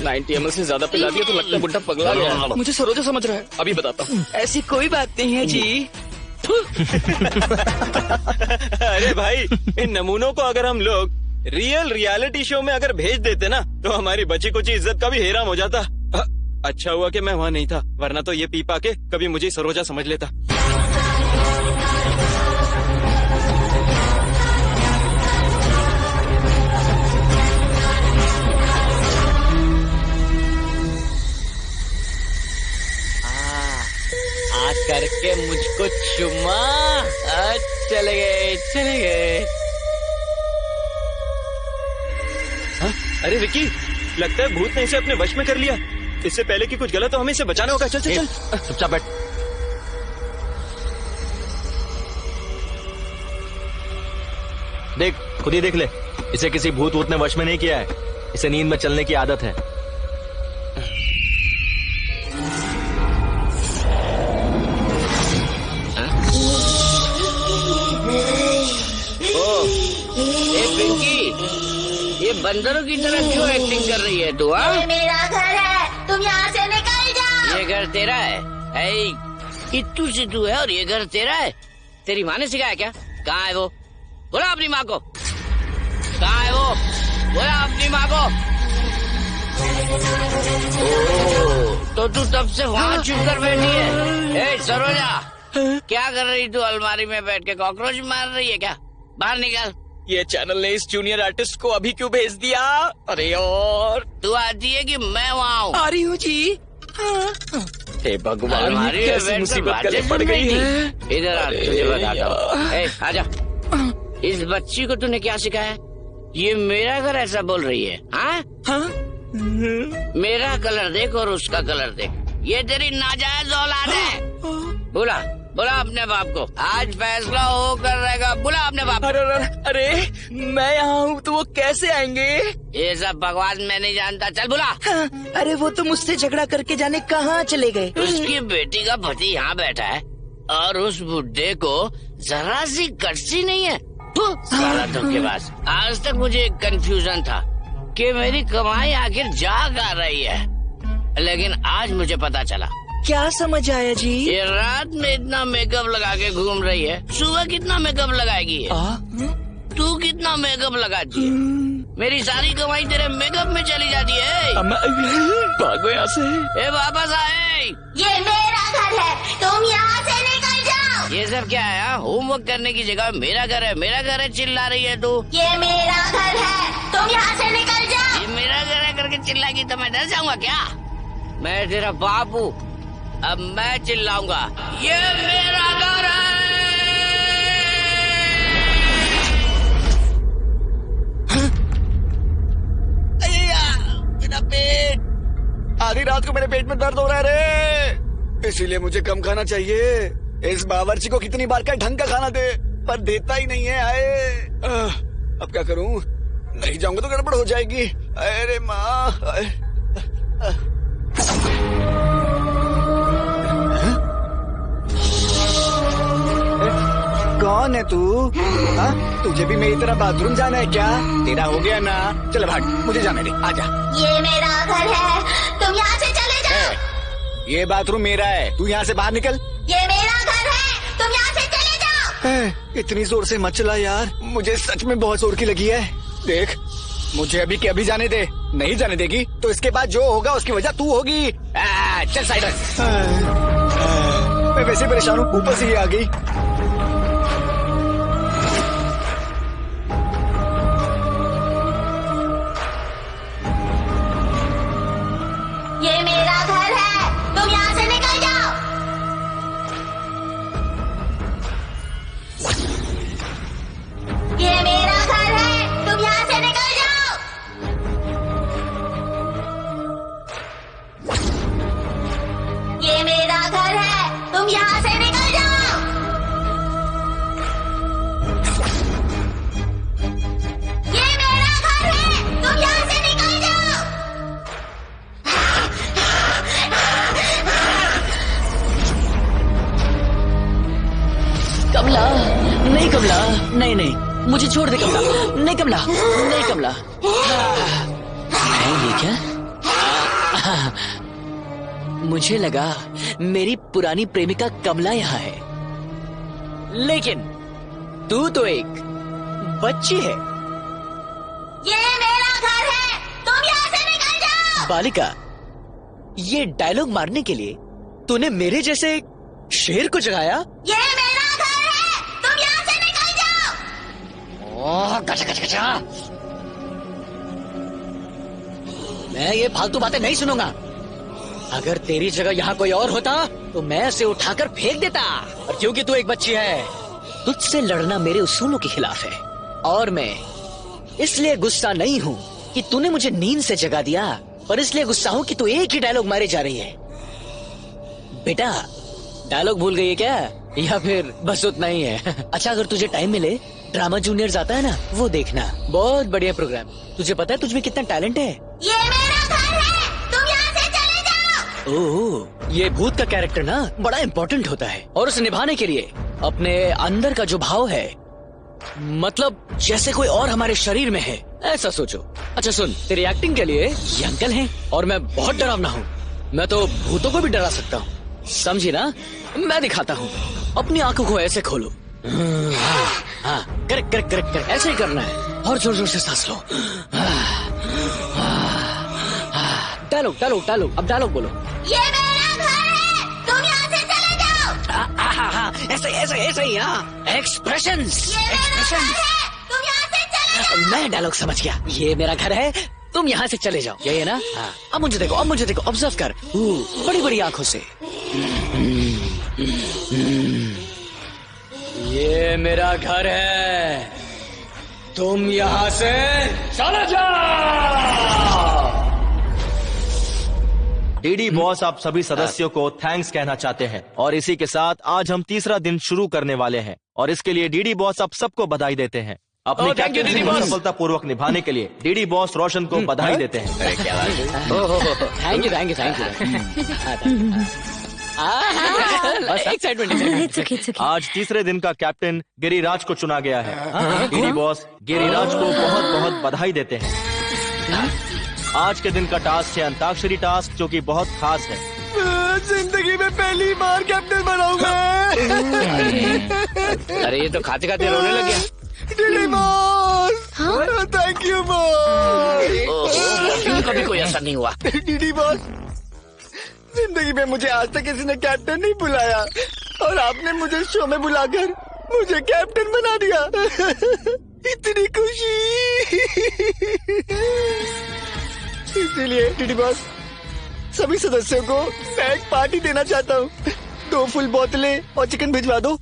90 ml से ज्यादा पिला दिया तो लगता है बुड्ढा पगला गया। मुझे सरोजा समझ रहा है। अभी बताता हूँ। ऐसी कोई बात नहीं है जी। अरे भाई, इन नमूनों को अगर हम लोग रियलिटी शो में अगर भेज देते ना, तो हमारी बची कुछ इज्जत का भी हेराम हो जाता। अच्छा हुआ कि मैं वहाँ नहीं था, वरना तो ये पी पा के कभी मुझे सरोजा समझ लेता। करके मुझको चुमा। चले गए, चले गए। अरे विक्की, लगता है भूत ने इसे अपने वश में कर लिया। इससे पहले कि कुछ गलत हो, हमें इसे बचाना होगा। चल चल चल, चुपचाप बैठ। देख, खुद ही देख ले। इसे किसी भूत वूत ने वश में नहीं किया है। इसे नींद में चलने की आदत है। ये बंदरों की तरह क्यों एक्टिंग कर रही है तू? ये मेरा घर है, तुम यहाँ से निकल जाओ। ये घर तेरा है? इत्तू सिद्धू है और ये घर तेरा है? तेरी माँ ने सिखाया क्या? कहाँ है वो? बोला अपनी माँ को। कहाँ है वो? बोला अपनी माँ को। तो तू तब से वहाँ छुप कर बैठी है। ए सरोजा, क्या कर रही तू अलमारी में बैठ के? कॉकरोच मार रही है क्या? बाहर निकल। ये चैनल ने इस जूनियर आर्टिस्ट को अभी क्यों भेज दिया? अरे यार, तू आती है कि मैं वहाँ हूँ? आ रही हूँ जी। हे भगवान, अलमारी ये में कैसी बैठ मुसीबत कर गले बातें पड़ सुन गई रही है। थी। इधर आ, तुझे बताता हूँ। ए, आजा। इस बच्ची को तूने क्या सिखाया? ये मेरा घर ऐसा बोल रही है? हाँ? मेरा कलर देख और उसका कलर देख। ये तेरी नाजायज औलाद है। बोला बोला अपने बाप को। आज फैसला होकर रहेगा। बोला अपने बाप को। अरे मैं यहाँ हूँ तो वो कैसे आएंगे? ये सब बकवास मैं नहीं जानता। चल बोला। अरे वो तो मुझसे झगड़ा करके जाने कहाँ चले गए। उसकी बेटी का पति यहाँ बैठा है और उस बुड्ढे को जरा सी कटसी नहीं है। सारा धोखेबाज। आज तक मुझे एक कंफ्यूजन था कि मेरी कमाई आखिर जा कहाँ रही है, लेकिन आज मुझे पता चला। क्या समझ आया जी? ये रात में इतना मेकअप लगा के घूम रही है, सुबह कितना मेकअप लगाएगी ये? तू कितना मेकअप लगाती है? मेरी सारी कमाई तेरे मेकअप में चली जाती है। भागो यहाँ से। ए वापस आए। ये मेरा घर है, तुम यहाँ से निकल जाओ। ये सब क्या है? होमवर्क करने की जगह मेरा घर है चिल्ला रही है तू। ये मेरा घर है, तुम यहाँ से निकल जाओ। ये मेरा घर है करके चिल्लाएगी तो मैं डर जाऊंगा क्या? मैं तेरा बाप हूँ, अब मैं चिल्लाऊंगा। ये मेरा घर है। अरे यार, मेरा पेट। आधी रात को मेरे पेट में दर्द हो रहा है रे। इसीलिए मुझे कम खाना चाहिए। इस बावर्ची को कितनी बार का ढंग का खाना दे, पर देता ही नहीं है। आए अब क्या करूं? नहीं जाऊंगा तो गड़बड़ हो जाएगी। अरे माँ, कौन है तू? हाँ? तुझे भी मेरी तरह बाथरूम जाना है क्या? तेरा हो गया ना? चल भाग, मुझे जाने दे। आजा। ये मेरा घर है, तुम यहाँ से चले जाओ। ये बाथरूम मेरा है, तू यहाँ से बाहर निकल। ये मेरा घर है, तुम यहाँ से चले जाओ। इतनी जोर से मत चला यार, मुझे सच में बहुत जोर की लगी है। देख, मुझे अभी के अभी जाने दे। नहीं जाने देगी तो इसके बाद जो होगा उसकी वजह तू होगी। चल साइड। मैं वैसे परेशान हूँ, ऊपर से ये आ गई। ये मेरा घर है, तुम यहाँ से निकल जाओ। ये मेरा घर है, तुम यहाँ से निकल जाओ। ये मेरा घर है, तुम यहाँ से निकल जाओ। ये मेरा घर है, तुम यहाँ से निकल जाओ। कमला, नहीं कमला, नहीं नहीं, मुझे छोड़ दे कमला। नहीं कमला, नहीं कमला। है ये क्या? मुझे लगा मेरी पुरानी प्रेमिका कमला यहाँ है, लेकिन तू तो एक बच्ची है। ये मेरा घर है, तुम यहाँ से निकल जाओ। बालिका, ये डायलॉग मारने के लिए तूने मेरे जैसे शेर को जगाया? ये मेरा घर है, तुम यहाँ से निकल जाओ। ओह, गचा गचा गचा। मैं ये फालतू बातें नहीं सुनूंगा। अगर तेरी जगह यहाँ कोई और होता तो मैं उसे उठाकर फेंक देता, और क्योंकि तू एक बच्ची है, तुझसे लड़ना मेरे उसूलों के खिलाफ है। और मैं इसलिए गुस्सा नहीं हूँ कि तूने मुझे नींद से जगा दिया, पर इसलिए गुस्सा हूँ कि तू एक ही डायलॉग मारे जा रही है। बेटा, डायलॉग भूल गई है क्या, या फिर बस उतना ही है? अच्छा, अगर तुझे टाइम मिले, ड्रामा जूनियर्स आता है ना, वो देखना, बहुत बढ़िया प्रोग्राम। तुझे पता है तुझमें कितना टैलेंट है? ये मेरा घर है, तुम यहाँ से चले जाओ। ओह, ये भूत का कैरेक्टर ना बड़ा इम्पोर्टेंट होता है, और उसे निभाने के लिए अपने अंदर का जो भाव है, मतलब जैसे कोई और हमारे शरीर में है, ऐसा सोचो। अच्छा सुन, तेरी एक्टिंग के लिए ये अंकल हैं, और मैं बहुत डरावना हूँ। मैं तो भूतों को भी डरा सकता हूँ, समझी ना? मैं दिखाता हूँ। अपनी आंखों को ऐसे खोलो, हाँ, करेक्ट करेक्ट करेक्ट करेक्ट, ऐसे ही करना है। और जोर जोर से सांस लो। डायलॉग डायलॉग डायलॉग, अब डायलॉग बोलो। ये मेरा घर है, तुम यहाँ से चले जाओ। ऐसे ऐसे ऐसे ही, हाँ। एक्सप्रेशंस ये मेरा घर एक्सप्रेशंस। है, तुम यहाँ से चले जाओ। मैं डायलॉग समझ गया। ये मेरा घर है, तुम यहाँ से चले जाओ, यही है ना? हाँ। अब मुझे देखो, अब मुझे देखो, ऑब्जर्व कर बड़ी बड़ी आंखों से। ये मेरा घर है, तुम यहाँ से चले जाओ। डीडी बॉस आप सभी सदस्यों को थैंक्स कहना चाहते हैं और इसी के साथ आज हम तीसरा दिन शुरू करने वाले हैं और इसके लिए डीडी बॉस आप सबको बधाई देते हैं। अपनी कैप्टनसी को सफलतापूर्वक निभाने के लिए डीडी बॉस रोशन को बधाई देते हैं। Thank you thank you thank you. Excitement. आज तीसरे दिन का कैप्टन गिरिराज को चुना गया है। डीडी बॉस गिरिराज को बहुत बहुत बधाई देते हैं। आज के दिन का टास्क है अंताक्षरी टास्क, जो कि बहुत खास है। जिंदगी में पहली बार कैप्टन बनाऊंगा। अरे ये तो खाते खाते रोने लग गया। DD boss, thank you boss. कभी कोई असर नहीं हुआ। डीडी बॉस, जिंदगी में मुझे आज तक किसी ने कैप्टन नहीं बुलाया और आपने मुझे शो में बुलाकर मुझे कैप्टन बना दिया। इतनी खुशी। इसीलिए डीडी बॉस, सभी सदस्यों को मैं एक पार्टी देना चाहता हूँ। 2 फुल बोतलें और चिकन भिजवा दो।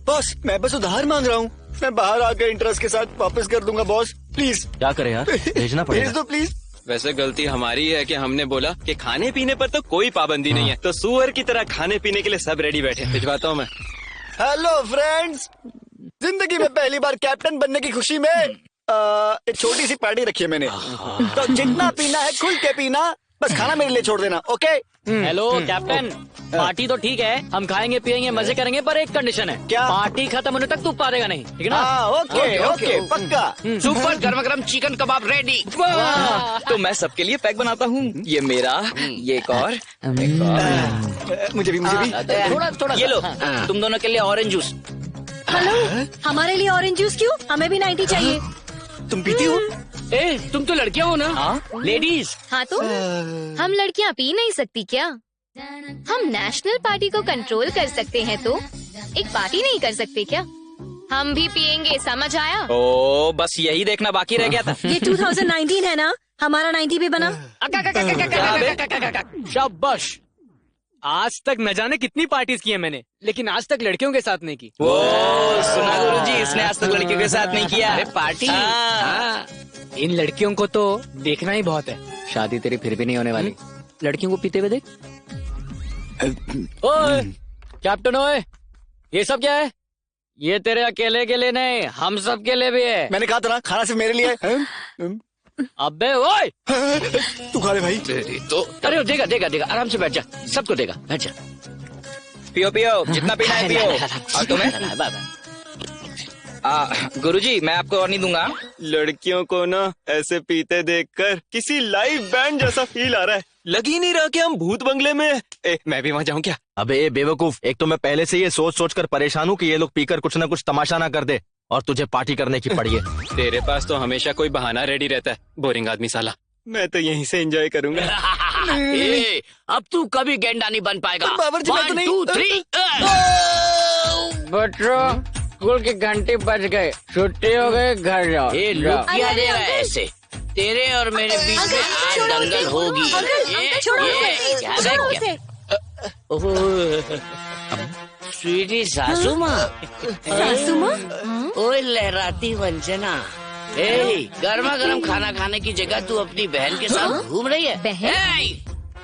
बॉस, मैं बस उधार मांग रहा हूँ। मैं बाहर आकर इंटरेस्ट के साथ वापस कर दूंगा बॉस, प्लीज। क्या करें यार, भेजना पड़ेगा। भेज दो प्लीज। वैसे गलती हमारी है कि हमने बोला कि खाने पीने पर तो कोई पाबंदी नहीं है, तो सुअर की तरह खाने पीने के लिए सब रेडी बैठे। भिजवाता हूँ मैं। हेलो फ्रेंड्स, जिंदगी में पहली बार कैप्टन बनने की खुशी में एक छोटी सी पार्टी रखी है मैंने। तो जितना पीना है खुल के पीना, बस खाना मेरे लिए छोड़ देना, ओके? हेलो कैप्टन, पार्टी तो ठीक है, हम खाएंगे पिएंगे मजे करेंगे, पर एक कंडीशन है। क्या? पार्टी खत्म होने तक तू पा देगा नहीं, ठीक है ना? ओके ओके, पक्का। सुपर गर्मा गर्म चिकन कबाब रेडी। तो मैं सबके लिए पैक बनाता हूँ। ये मेरा, ये एक और। मुझे भी थोड़ा थोड़ा ये लो, तुम दोनों के लिए ऑरेंज जूस। हेलो, हमारे लिए ऑरेंज जूस क्यों? हमें भी 90 चाहिए। तुम पीती हो? ए, तुम तो लड़कियां हो ना? लेडीज। हाँ तो हम लड़कियाँ पी नहीं सकती क्या? हम नेशनल पार्टी को कंट्रोल कर सकते हैं तो एक पार्टी नहीं कर सकते क्या? हम भी पियेंगे, समझ आया? ओ, बस यही देखना बाकी रह गया था। ये 2019 है ना, हमारा 90 भी बना। शाबाश। आज तक न जाने कितनी पार्टीज की है मैंने, लेकिन आज तक लड़कियों के साथ नहीं की। ओ, सुना गुरुजी, इसने आज तक लड़कियों के साथ नहीं किया। अरे पार्टी। इन लड़कियों को तो देखना ही बहुत है। शादी तेरी फिर भी नहीं होने वाली। लड़कियों को पीते हुए देख। ओए कैप्टन, ओए ये सब क्या है? ये तेरे अकेले के लिए नहीं, हम सब के लिए भी है। मैंने कहा था ना, खाना सिर्फ मेरे लिए है। अबे ओए, तू खा ले भाई। तो अरे देगा देगा देगा, आराम से बैठ जा, सबको देगा, बैठ जा। पियो पियो, जितना पीना है पियो। और तुम्हें? गुरुजी, मैं आपको और नहीं दूंगा। लड़कियों को ना ऐसे पीते देखकर किसी लाइव बैंड जैसा फील आ रहा है। लग ही नहीं रहा कि हम भूत बंगले में। मैं भी वहाँ जाऊँ क्या? अबे बेवकूफ, एक तो मैं पहले से ये सोच सोच कर परेशान हूँ कि ये लोग पीकर कुछ न कुछ तमाशा ना कर दे और तुझे पार्टी करने की पड़ी है। तेरे पास तो हमेशा कोई बहाना रेडी रहता है, बोरिंग आदमी साला। मैं तो यहीं से एंजॉय करूंगा। ए, अब तू कभी गेंडा नहीं बन पाएगा। बावर्ची, मैं तो 1 नहीं। 2 3। बच्चों, स्कूल की घंटी बज गए, छुट्टी हो गई, घर जाओ। ये लुक क्या दे रहा है ऐसे? तेरे और मेरे बीच में आज दंगल होगी। स्वीटी सासू माँ। सासू माँ? ओए लहराती वंजना, गर्मा गर्म खाना खाने की जगह तू अपनी बहन के साथ घूम रही है? बहन?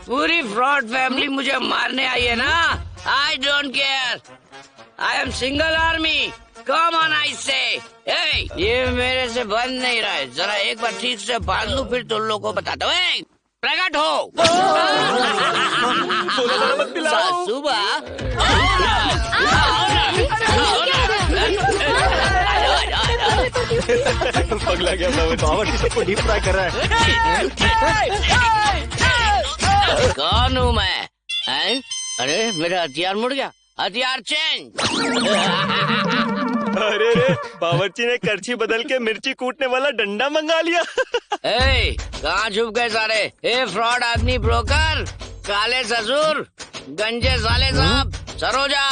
पूरी फ्रॉड फैमिली मुझे मारने आई है ना। I don't care, I am single army. Come on I से। ये मेरे से बन नहीं रहा है, जरा एक बार ठीक से बांध लूं, फिर तुम लोगों को बताता हूँ। प्रकट हो। सासू माँ, पगला गया बावर्ची, सबको डीप फ्राई कर रहा है। कौन हूँ मैं? अरे मेरा हथियार मुड़ गया। हथियार चेंज। अरे रे, बावर्ची ने करछी बदल के मिर्ची कूटने वाला डंडा मंगा लिया। ए, कहाँ छुप गए सारे? ए फ्रॉड आदमी ब्रोकर, काले ससुर, गंजे साले साहब, सरोजा,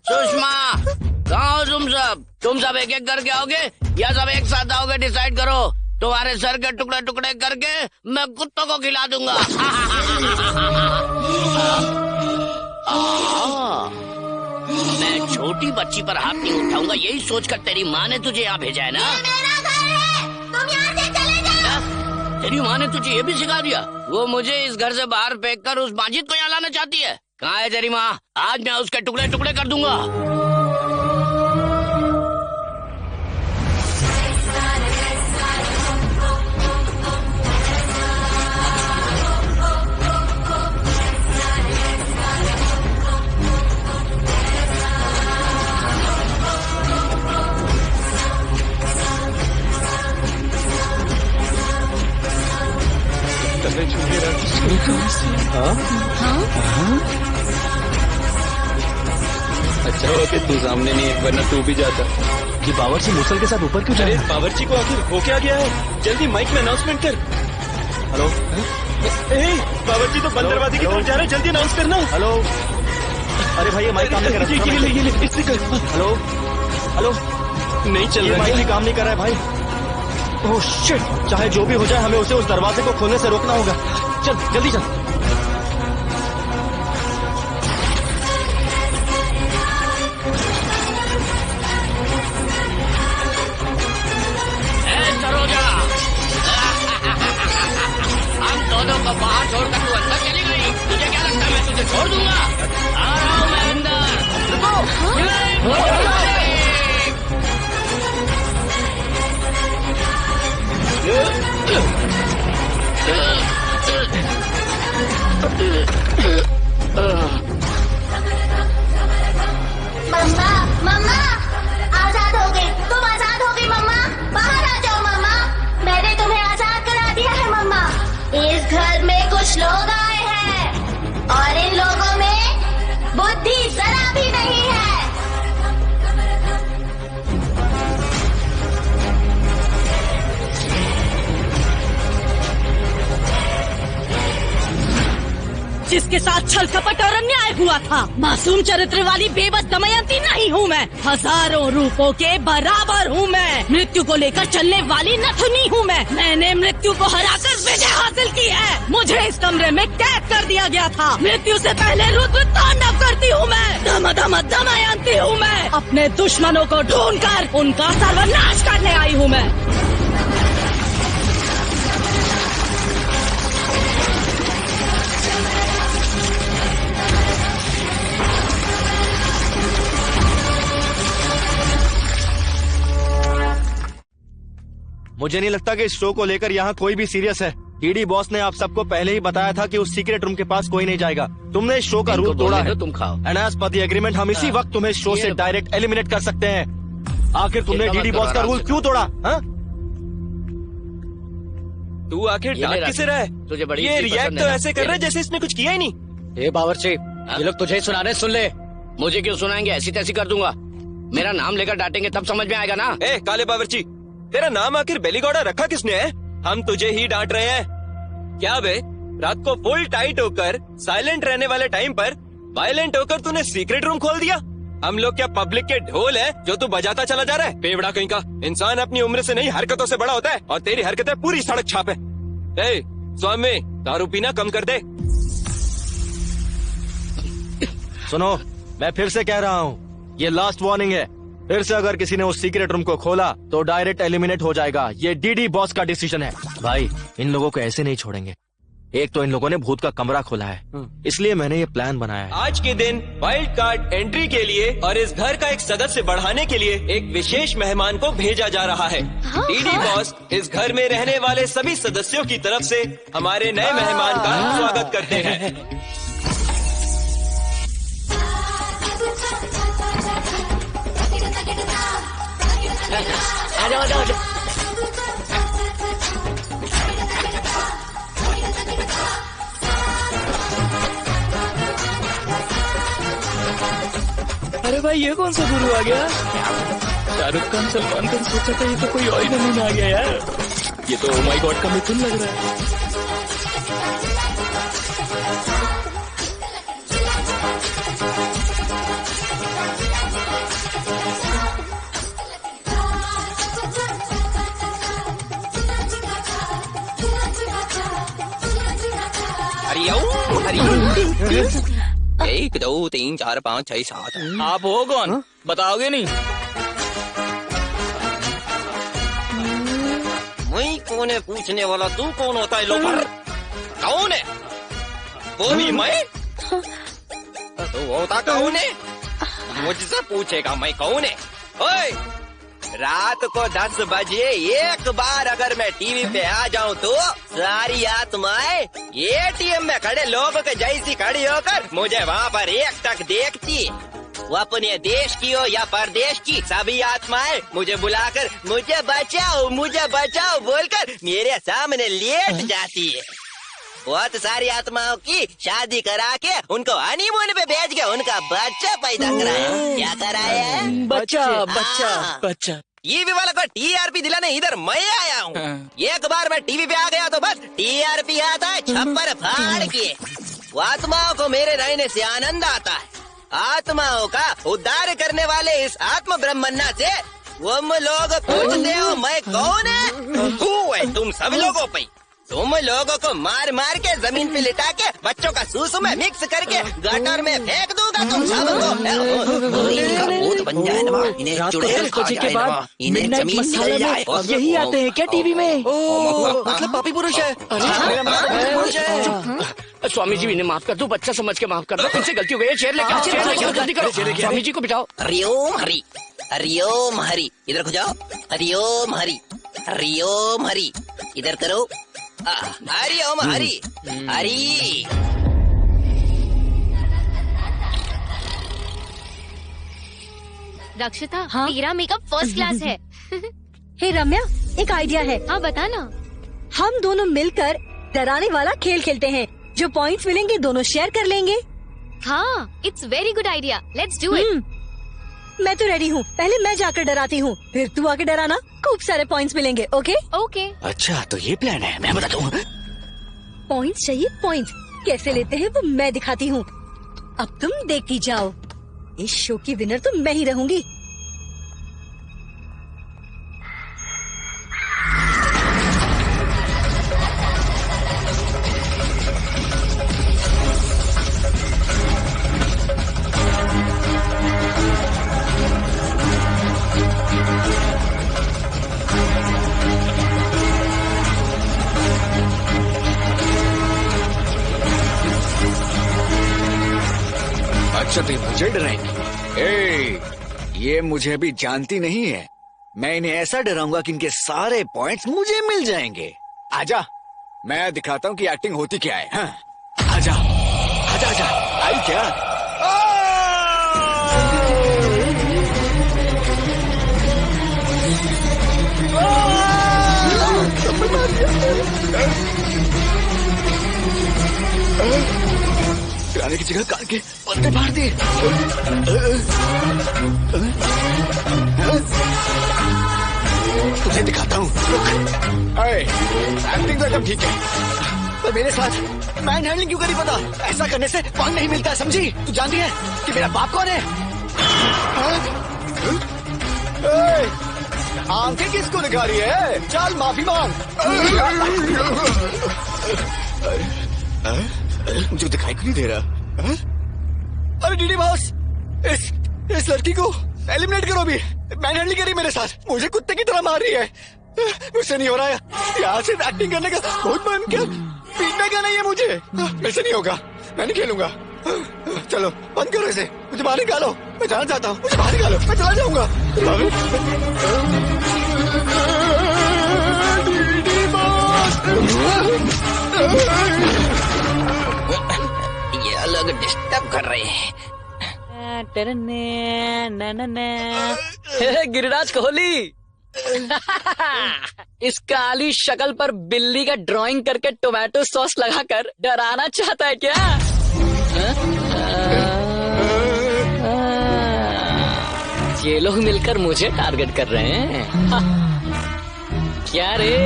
सुषमा, कहाँ हो तुम सब? तुम सब एक एक करके आओगे या सब एक साथ आओगे? डिसाइड करो। तुम्हारे सर के टुकड़े टुकड़े करके मैं कुत्तों को खिला दूंगा। मैं छोटी बच्ची पर हाथ नहीं उठाऊंगा, यही सोचकर तेरी माँ ने तुझे यहाँ भेजा है ना? मेरा घर है, तुम यहाँ से चले जाओ। तेरी माँ ने तुझे ये भी सिखा दिया? वो मुझे इस घर से बाहर फेंककर उस माजिद को यहाँ लाना चाहती है। कहाँ है तेरी माँ? आज मैं उसके टुकड़े टुकड़े कर दूंगा। अच्छा हुआ कि तू सामने नहीं है, वरना तू भी जाता। ये बावर्ची मुसल के साथ ऊपर क्यों जा अरे रहा है? बावर्ची को आखिर हो क्या गया है? जल्दी माइक में अनाउंसमेंट कर। हेलो ए, बावर्ची तो बंद दरवाजे की तरफ जा रहे हैं, जल्दी अनाउंस करना। हेलो, अरे भाई ये माइक काम नहीं कर रहा। ये ले, इससे कर। हेलो हेलो, नहीं चल ये रहा माइक है। भी काम नहीं कर रहा है भाई। ओह शिट, चाहे जो भी हो जाए हमें उसे उस दरवाजे को खोलने से रोकना होगा। चल जल्दी चल। सरोजा, हम दोनों को बाहर छोड़कर तू अंदर चली गई। तुझे क्या लगता है मैं तुझे छोड़ दूंगा? आ रहा हूँ मैं अंदर। रुको। मम्मा, मम्मा, आजाद हो गई। तुम आजाद हो गई मम्मा। बाहर आ जाओ मम्मा। मैंने तुम्हें आजाद करा दिया है मम्मा। इस घर में कुछ लोग आए हैं और इन लोगों में बुद्धि जरा भी नहीं है। जिसके साथ छल कपट और अन्याय हुआ था, मासूम चरित्र वाली बेबस दमयंती नहीं हूँ मैं। हजारों रूपों के बराबर हूँ मैं। मृत्यु को लेकर चलने वाली नथुनी हूँ मैं। मैंने मृत्यु को हराकर विजय हासिल की है। मुझे इस कमरे में कैद कर दिया गया था। मृत्यु से पहले रुद्र तांडव करती हूँ मैं। धम धम दमयंती हूँ मैं। अपने दुश्मनों को ढूंढकर उनका सर्वनाश करने आई हूँ मैं। मुझे नहीं लगता कि इस शो को लेकर यहाँ कोई भी सीरियस है। टीडी बॉस ने आप सबको पहले ही बताया था कि उस सीक्रेट रूम के पास कोई नहीं जाएगा। तुमने इस शो का रूल तोड़ा है। तुम खाओ। And as per the agreement हम इसी वक्त तुम्हें शो से डायरेक्ट एलिमिनेट कर सकते हैं। आखिर तुमने टीडी बॉस का रूल क्यों तोड़ा? हाँ? तू आखिर डांट किसे रहा है? तुझे बड़ी ये रिएक्ट तो ऐसे कर रहा है जैसे इसने कुछ किया ही नहीं। ए बावर्ची, ये लोग तुझे ही सुना रहे, सुन ले। मुझे क्यों सुनाएंगे? ऐसी तैसी कर दूंगा। मेरा नाम लेकर डांटेंगे तब समझ में आएगा ना। ए काले बावर्ची, तेरा नाम आखिर बेलीगौड़ा रखा किसने है? हम तुझे ही डांट रहे हैं क्या बे? रात को फुल टाइट होकर साइलेंट रहने वाले टाइम पर वायलेंट होकर तूने सीक्रेट रूम खोल दिया। हम लोग क्या पब्लिक के ढोल है जो तू बजाता चला जा रहा है? पेवड़ा कहीं का। इंसान अपनी उम्र से नहीं हरकतों से बड़ा होता है और तेरी हरकतें पूरी सड़क छाप है। ए स्वामी, दारू पीना कम कर दे। सुनो, मैं फिर से कह रहा हूँ, ये लास्ट वार्निंग है। फिर से अगर किसी ने उस सीक्रेट रूम को खोला तो डायरेक्ट एलिमिनेट हो जाएगा। ये डीडी बॉस का डिसीजन है। भाई, इन लोगों को ऐसे नहीं छोड़ेंगे। एक तो इन लोगों ने भूत का कमरा खोला है, इसलिए मैंने ये प्लान बनाया है। आज के दिन वाइल्ड कार्ड एंट्री के लिए और इस घर का एक सदस्य बढ़ाने के लिए एक विशेष मेहमान को भेजा जा रहा है। डीडी बॉस इस घर में रहने वाले सभी सदस्यों की तरफ से हमारे नए मेहमान का स्वागत करते हैं। आ जाओ, आ जाओ, आ जाओ। अरे भाई, ये कौन सा गुरु आ गया? शाहरुख खान सलमान खान सोचा था ये तो कोई और ही नमूना आ गया यार। ये तो ओ माय गॉड का मिथुन लग रहा है। एक 2 3 4 5 6 7। आप हो कौन? बताओगे नहीं? मैं कौन है पूछने वाला? तू कौन होता है लोफर? कौन है? वो भी मैं? तू होता कौन है? मुझसे पूछेगा मैं कौन है? ओए, रात को 10 बजे एक बार अगर मैं टीवी पे आ जाऊं तो सारी आत्माएं एटीएम में खड़े लोगों के जैसी खड़ी होकर मुझे वहाँ पर एक टक देखती। वो अपने देश की हो या परदेश की, सभी आत्माएं मुझे बुलाकर मुझे बचाओ बोलकर मेरे सामने लेट जाती है। बहुत सारी आत्माओं की शादी करा के उनको हनीमून पे भेज के उनका बच्चा पैदा कराया। क्या कराया है? बच्चा। टीवी वाला को टीआरपी दिलाने इधर मैं आया हूँ। एक बार मैं टीवी पे आ गया तो बस टीआरपी आता है छप्पर फाड़ के। आत्माओं को मेरे रहने से आनंद आता है। आत्माओं का उद्धार करने वाले इस आत्म ब्रह्मन्ना से तुम लोग पूछते हो मैं कौन है? तुम सब लोगों पे तुम लोगों को मार मार के जमीन पे लिटा के बच्चों का सूसू में मिक्स करके गटर में फेंक दूंगा तुम सबको। इनका भूत बन जाए ना, इन्हें चुड़ैल खा जाए ना, इन्हें जमीन मिल जाए। यही आते हैं क्या टीवी में? मतलब पापी पुरुष है। स्वामी जी इन्हें माफ कर दो, बच्चा समझ के माफ कर दो, इनसे गलती हो गई है। चेयर लेके आओ, जल्दी करो। स्वामी जी को बिठाओ। हरिओम हरि, हरिओम हरि, इधर को जाओ। हरिओम हरि, हरिओम हरि, इधर करो। हरि ओम हरि हरि। रक्षिता, तेरा मेकअप फर्स्ट क्लास है। हे रम्या, एक आइडिया है। हाँ बता ना। हम दोनों मिलकर डराने वाला खेल खेलते हैं। जो पॉइंट्स मिलेंगे दोनों शेयर कर लेंगे। हाँ, it's very good idea. Let's do it. मैं तो रेडी हूँ। पहले मैं जाकर डराती हूँ, फिर तू आके डराना। खूब सारे पॉइंट्स मिलेंगे। Okay okay. अच्छा तो ये प्लान है, मैं बताता हूँ। पॉइंट्स चाहिए? पॉइंट्स कैसे लेते हैं वो मैं दिखाती हूँ। अब तुम देखती जाओ। इस शो की विनर तो मैं ही रहूंगी। अच्छा तुम मुझे डराएंगे? ये मुझे अभी जानती नहीं है। मैं इन्हें ऐसा डराऊंगा कि इनके सारे पॉइंट्स मुझे मिल जाएंगे। आजा, मैं दिखाता हूँ कि एक्टिंग होती क्या है। हाँ? आजा आजा आजा, आई क्या? डराने की जगह कान के पत्ते फाड़ दिए। तुझे दिखाता हूँ। एक्टिंग तो एकदम ठीक है, पर मेरे साथ मैन हैंडलिंग क्यों करी? पता ऐसा करने से फन नहीं मिलता, समझी? तू जानती है कि मेरा बाप कौन है? आंखें किसको दिखा रही है? चल माफी मांग। मुझे दिखाई क्यों नहीं दे रहा? अरे डीडी बॉस, इस लड़की को एलिमिनेट करो भी। मैन हैंडलिंग करी मेरे साथ, मुझे कुत्ते की तरह मार रही है। मुझसे नहीं हो रहा है यार, सिर्फ एक्टिंग करने का बहुत मन क्या, पीटने का नहीं है मुझे। मेरे से नहीं होगा, मैं नहीं खेलूंगा। चलो बंद करो इसे, मुझे बाहर निकालो। मैं जाना चाहता हूँ, मुझे बाहर निकालो, मैं चला जाऊंगा। ये अलग डिस्टर्ब कर रहे हैं। गिरिराज कोहली। इस काली शक्ल पर बिल्ली का ड्राइंग करके टोमेटो सॉस लगाकर डराना चाहता है क्या? ये लोग मिलकर मुझे टारगेट कर रहे हैं। क्या रे,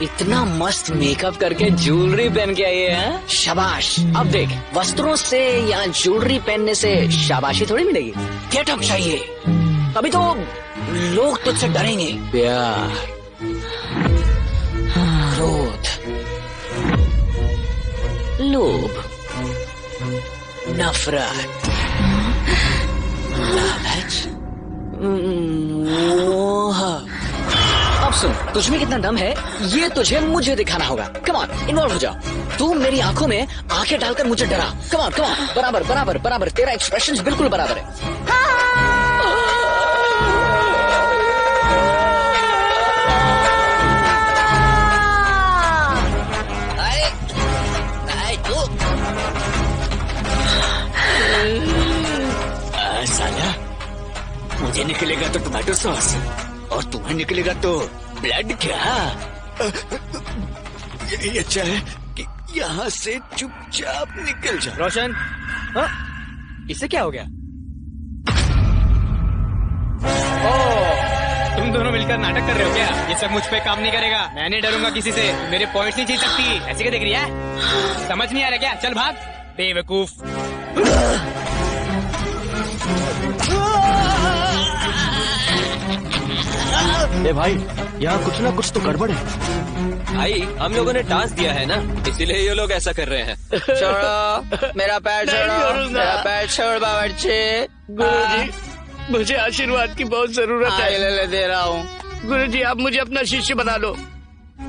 इतना मस्त मेकअप करके ज्वेलरी पहन के आए हैं? शाबाश। अब देख, वस्त्रों से या ज्वेलरी पहनने से शाबाशी थोड़ी मिलेगी, गेटअप चाहिए, तभी तो लोग तुझसे डरेंगे। प्यार, क्रोध, लोभ, नफरत, लालच, मोह। अब सुन, तुझ में कितना दम है ये तुझे मुझे दिखाना होगा। कम ऑन, इन्वॉल्व हो जाओ। तू मेरी आंखों में आंखें डालकर मुझे डरा। कम ऑन, बराबर बराबर बराबर, तेरा एक्सप्रेशन बिल्कुल बराबर है। साला, मुझे निकलेगा तो टोमेटो सॉस और तुम्हें निकलेगा तो ब्लड। क्या यही अच्छा है कि यहाँ से चुपचाप निकल जा। रोशन, इससे क्या हो गया? तुम दोनों मिलकर नाटक कर रहे हो क्या? ये सब मुझ पे काम नहीं करेगा। मैं नहीं डरूंगा किसी से, मेरे पॉइंट्स नहीं जीत सकती। ऐसे क्या देख रही है? समझ नहीं आ रहा क्या? चल भाग बेवकूफ। ए भाई, यहाँ कुछ ना कुछ तो गड़बड़ है। भाई, हम लोगों ने टास्क दिया है ना, इसीलिए ये लोग ऐसा कर रहे हैं। छोड़ो मेरा पैर, छोड़ो मेरा पैर, छोड़ बावर्ची। गुरुजी, मुझे आशीर्वाद की बहुत जरूरत है। ले दे रहा हूँ। गुरुजी, आप मुझे अपना शिष्य बना लो।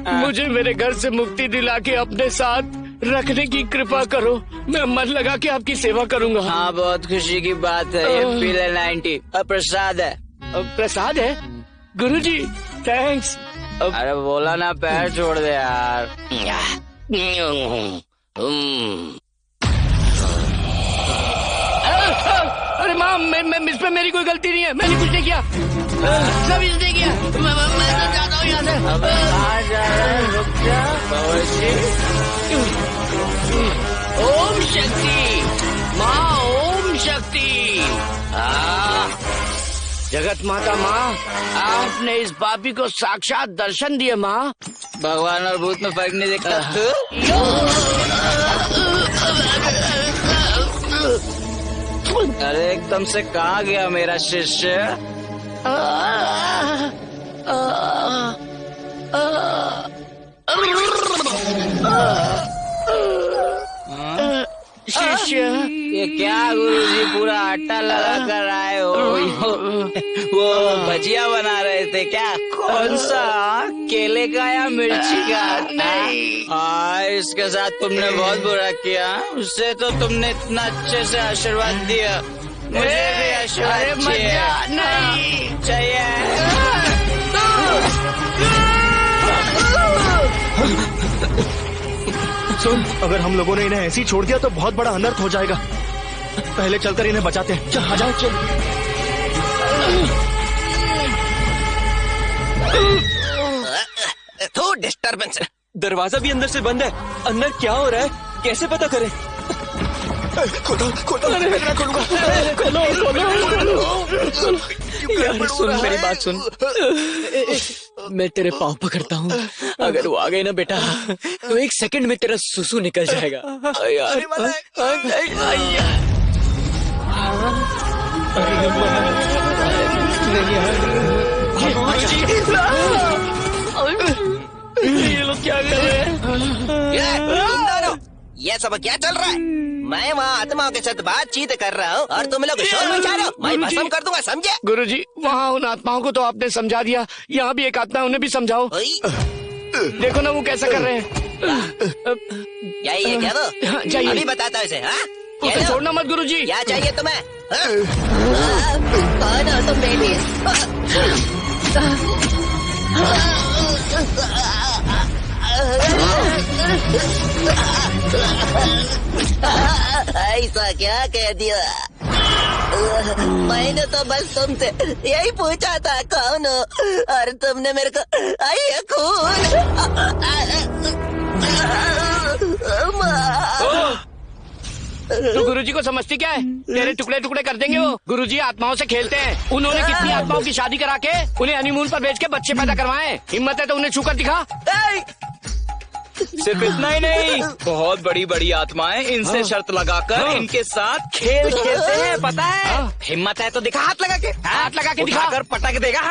मुझे मेरे घर से मुक्ति दिला के अपने साथ रखने की कृपा करो। मैं मन लगा के आपकी सेवा करूंगा। हाँ, बहुत खुशी की बात है। ये पीले 90 प्रसाद है। प्रसाद है? गुरुजी, थैंक्स। अरे बोला ना, पैर छोड़ दे यार। अरे माँ, मैं इस पे मेरी कोई गलती नहीं है। मैंने कुछ नहीं किया, सब इसने किया। मैं तो जाता हूँ यहाँ से। अब कहाँ जा रहा है? रुक जा बावर्ची। ओम शक्ति माँ, ओम शक्ति। जगत माता माँ, आपने इस पापी को साक्षात दर्शन दिए माँ। भगवान और भूत में फर्क नहीं दिखता तू? अरे एकदम से कहाँ गया मेरा शिष्य? शिष्य, ये क्या गुरुजी, पूरा आटा लगा कर आए हो? वो भजिया बना रहे थे क्या? कौन सा, केले का या मिर्ची का? नहीं। हाँ, इसके साथ तुमने बहुत बुरा किया। उससे तो तुमने इतना अच्छे से आशीर्वाद दिया, मुझे भी आशीर्वाद चाहिए। सुन, अगर हम लोगों ने इन्हें ऐसे ही छोड़ दिया तो बहुत बड़ा अनर्थ हो जाएगा। पहले चलकर इन्हें बचाते हैं। चल, आ जाओ, चल। तो डिस्टर्बेंस है। दरवाजा भी अंदर से बंद है। अंदर क्या हो रहा है, कैसे पता करें? यार सुन, मेरी बात सुन। मैं तेरे पाँव पकड़ता हूँ, अगर वो आ गए ना बेटा, तो 1 सेकंड में तेरा सुसु निकल जाएगा। यार ये लोग क्या कर रहे हैं? ये सब क्या चल रहा है? मैं वहाँ आत्माओं के साथ बातचीत कर रहा हूँ और तुम लोग शोर मचा रहे हो। मैं भस्म कर दूंगा, समझे? गुरुजी, वहाँ उन आत्माओं को तो आपने समझा दिया, यहाँ भी एक आत्मा, उन्हें भी समझाओ। देखो ना वो कैसा कर रहे हैं। यही है क्या वो? चाहिए। अभी बताता हूँ इसे। हाँ, उसे छोड़ना मत गुरुजी। क्या चाहिए तुम्हें? कौन हो तुम बेटी? ऐसा क्या कह दिया? मैंने तो बस तुमसे यही पूछा था कौन हो, और तुमने मेरे को आई खून। तू गुरुजी को समझती क्या है? तेरे टुकड़े टुकड़े कर देंगे वो। गुरुजी आत्माओं से खेलते हैं। उन्होंने कितनी आत्माओं की शादी करा के उन्हें हनीमून पर भेज के बच्चे पैदा करवाए। हिम्मत है तो उन्हें छूकर दिखा। सिर्फ इतना ही नहीं, बहुत बड़ी बड़ी आत्माएं इनसे शर्त लगाकर इनके साथ खेल खेलते हैं, पता है? हिम्मत है तो दिखा, हाथ लगा के दिखा कर पटक देगा।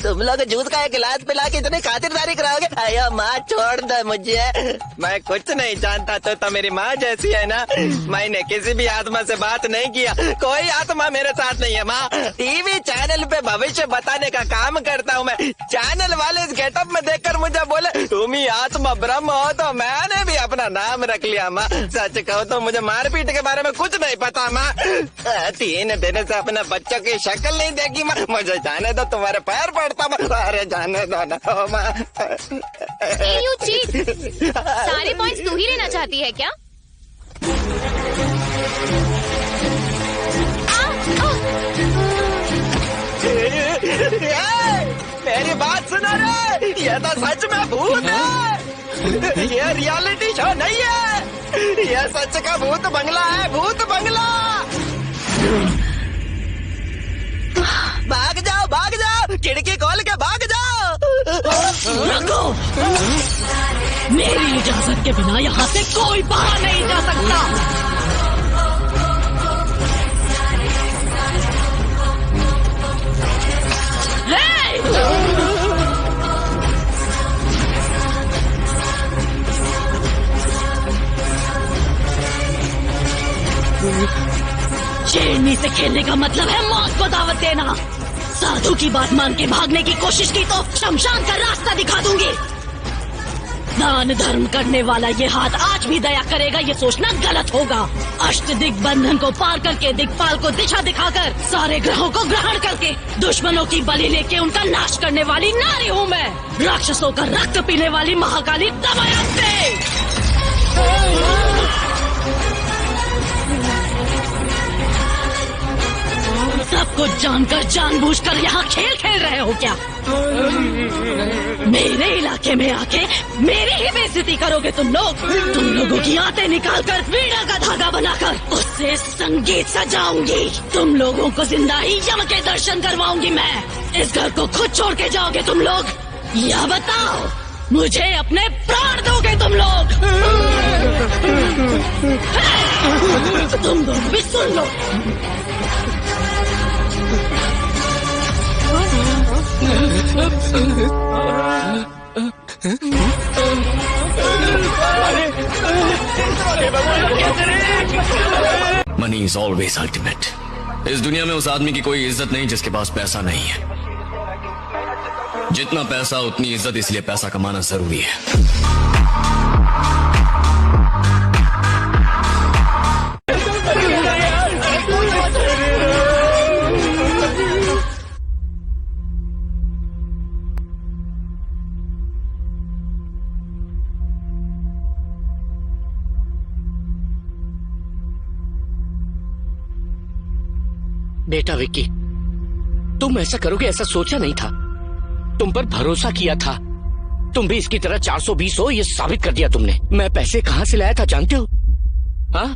तुम लोग दूध का एक गिलास पिला के इतनी खातिरदारी कराओगे? अयो माँ छोड़ दे मुझे, मैं कुछ नहीं जानता। तो मेरी माँ जैसी है ना, मैंने किसी भी आत्मा से बात नहीं किया, कोई आत्मा मेरे साथ नहीं है माँ। टीवी चैनल पे भविष्य बताने का काम करता हूँ मैं। चैनल वाले इस गेटअप में देखकर मुझे बोले तुम ही आत्मा ब्रह्म हो, तो मैंने भी अपना नाम रख लिया माँ। सच कहो तो मुझे मारपीट के बारे में कुछ नहीं पता माँ। 3 दिन से अपने बच्चों की शक्ल नहीं देखी माँ। मुझे जाने दो, तुम्हारे पैर पड़ता माँ। अरे जाने दो ना माँ। यू चीट, सारे पॉइंट्स तू ही लेना चाहती है क्या? मेरी बात सुनो रे, ये तो सच में भूत है, ये रियलिटी शो नहीं है, ये सच का भूत बंगला है, भूत बंगला। भाग जाओ, खिड़की खोल के भाग जाओ। रखो, मेरी इजाजत के बिना यहाँ से कोई बाहर नहीं जा सकता। शेरनी से खेलने का मतलब है मौत को दावत देना। साधु की बात मान के भागने की कोशिश की तो शमशान का रास्ता दिखा दूंगी। दान धर्म करने वाला ये हाथ आज भी दया करेगा, ये सोचना गलत होगा। अष्ट दिग्बंधन को पार करके दिक्पाल को दिशा दिखाकर सारे ग्रहों को ग्रहण करके दुश्मनों की बलि लेके उनका नाश करने वाली नारी हूँ मैं। राक्षसों का रक्त पीने वाली महाकाली दमयंती। सब कुछ जानकर जानबूझकर यहाँ खेल खेल रहे हो क्या? मेरे इलाके में आके मेरी ही बेइज्जती करोगे तुम लोगों की आंतें निकालकर वीणा का धागा बनाकर उससे संगीत सजाऊंगी। तुम लोगों को जिंदा ही यम के दर्शन करवाऊंगी मैं। इस घर को खुद छोड़ के जाओगे तुम लोग, या बताओ मुझे अपने प्राण दोगे तुम लोग? तुम लोग भी सुन लो। Money is always ultimate. इस दुनिया में उस आदमी की कोई इज्जत नहीं जिसके पास पैसा नहीं है। जितना पैसा उतनी इज्जत, इसलिए पैसा कमाना जरूरी है। बेटा विक्की, तुम ऐसा करोगे ऐसा सोचा नहीं था। तुम पर भरोसा किया था। तुम भी इसकी तरह 420 हो, ये साबित कर दिया तुमने। मैं पैसे कहाँ से लाया था जानते हो? हाँ,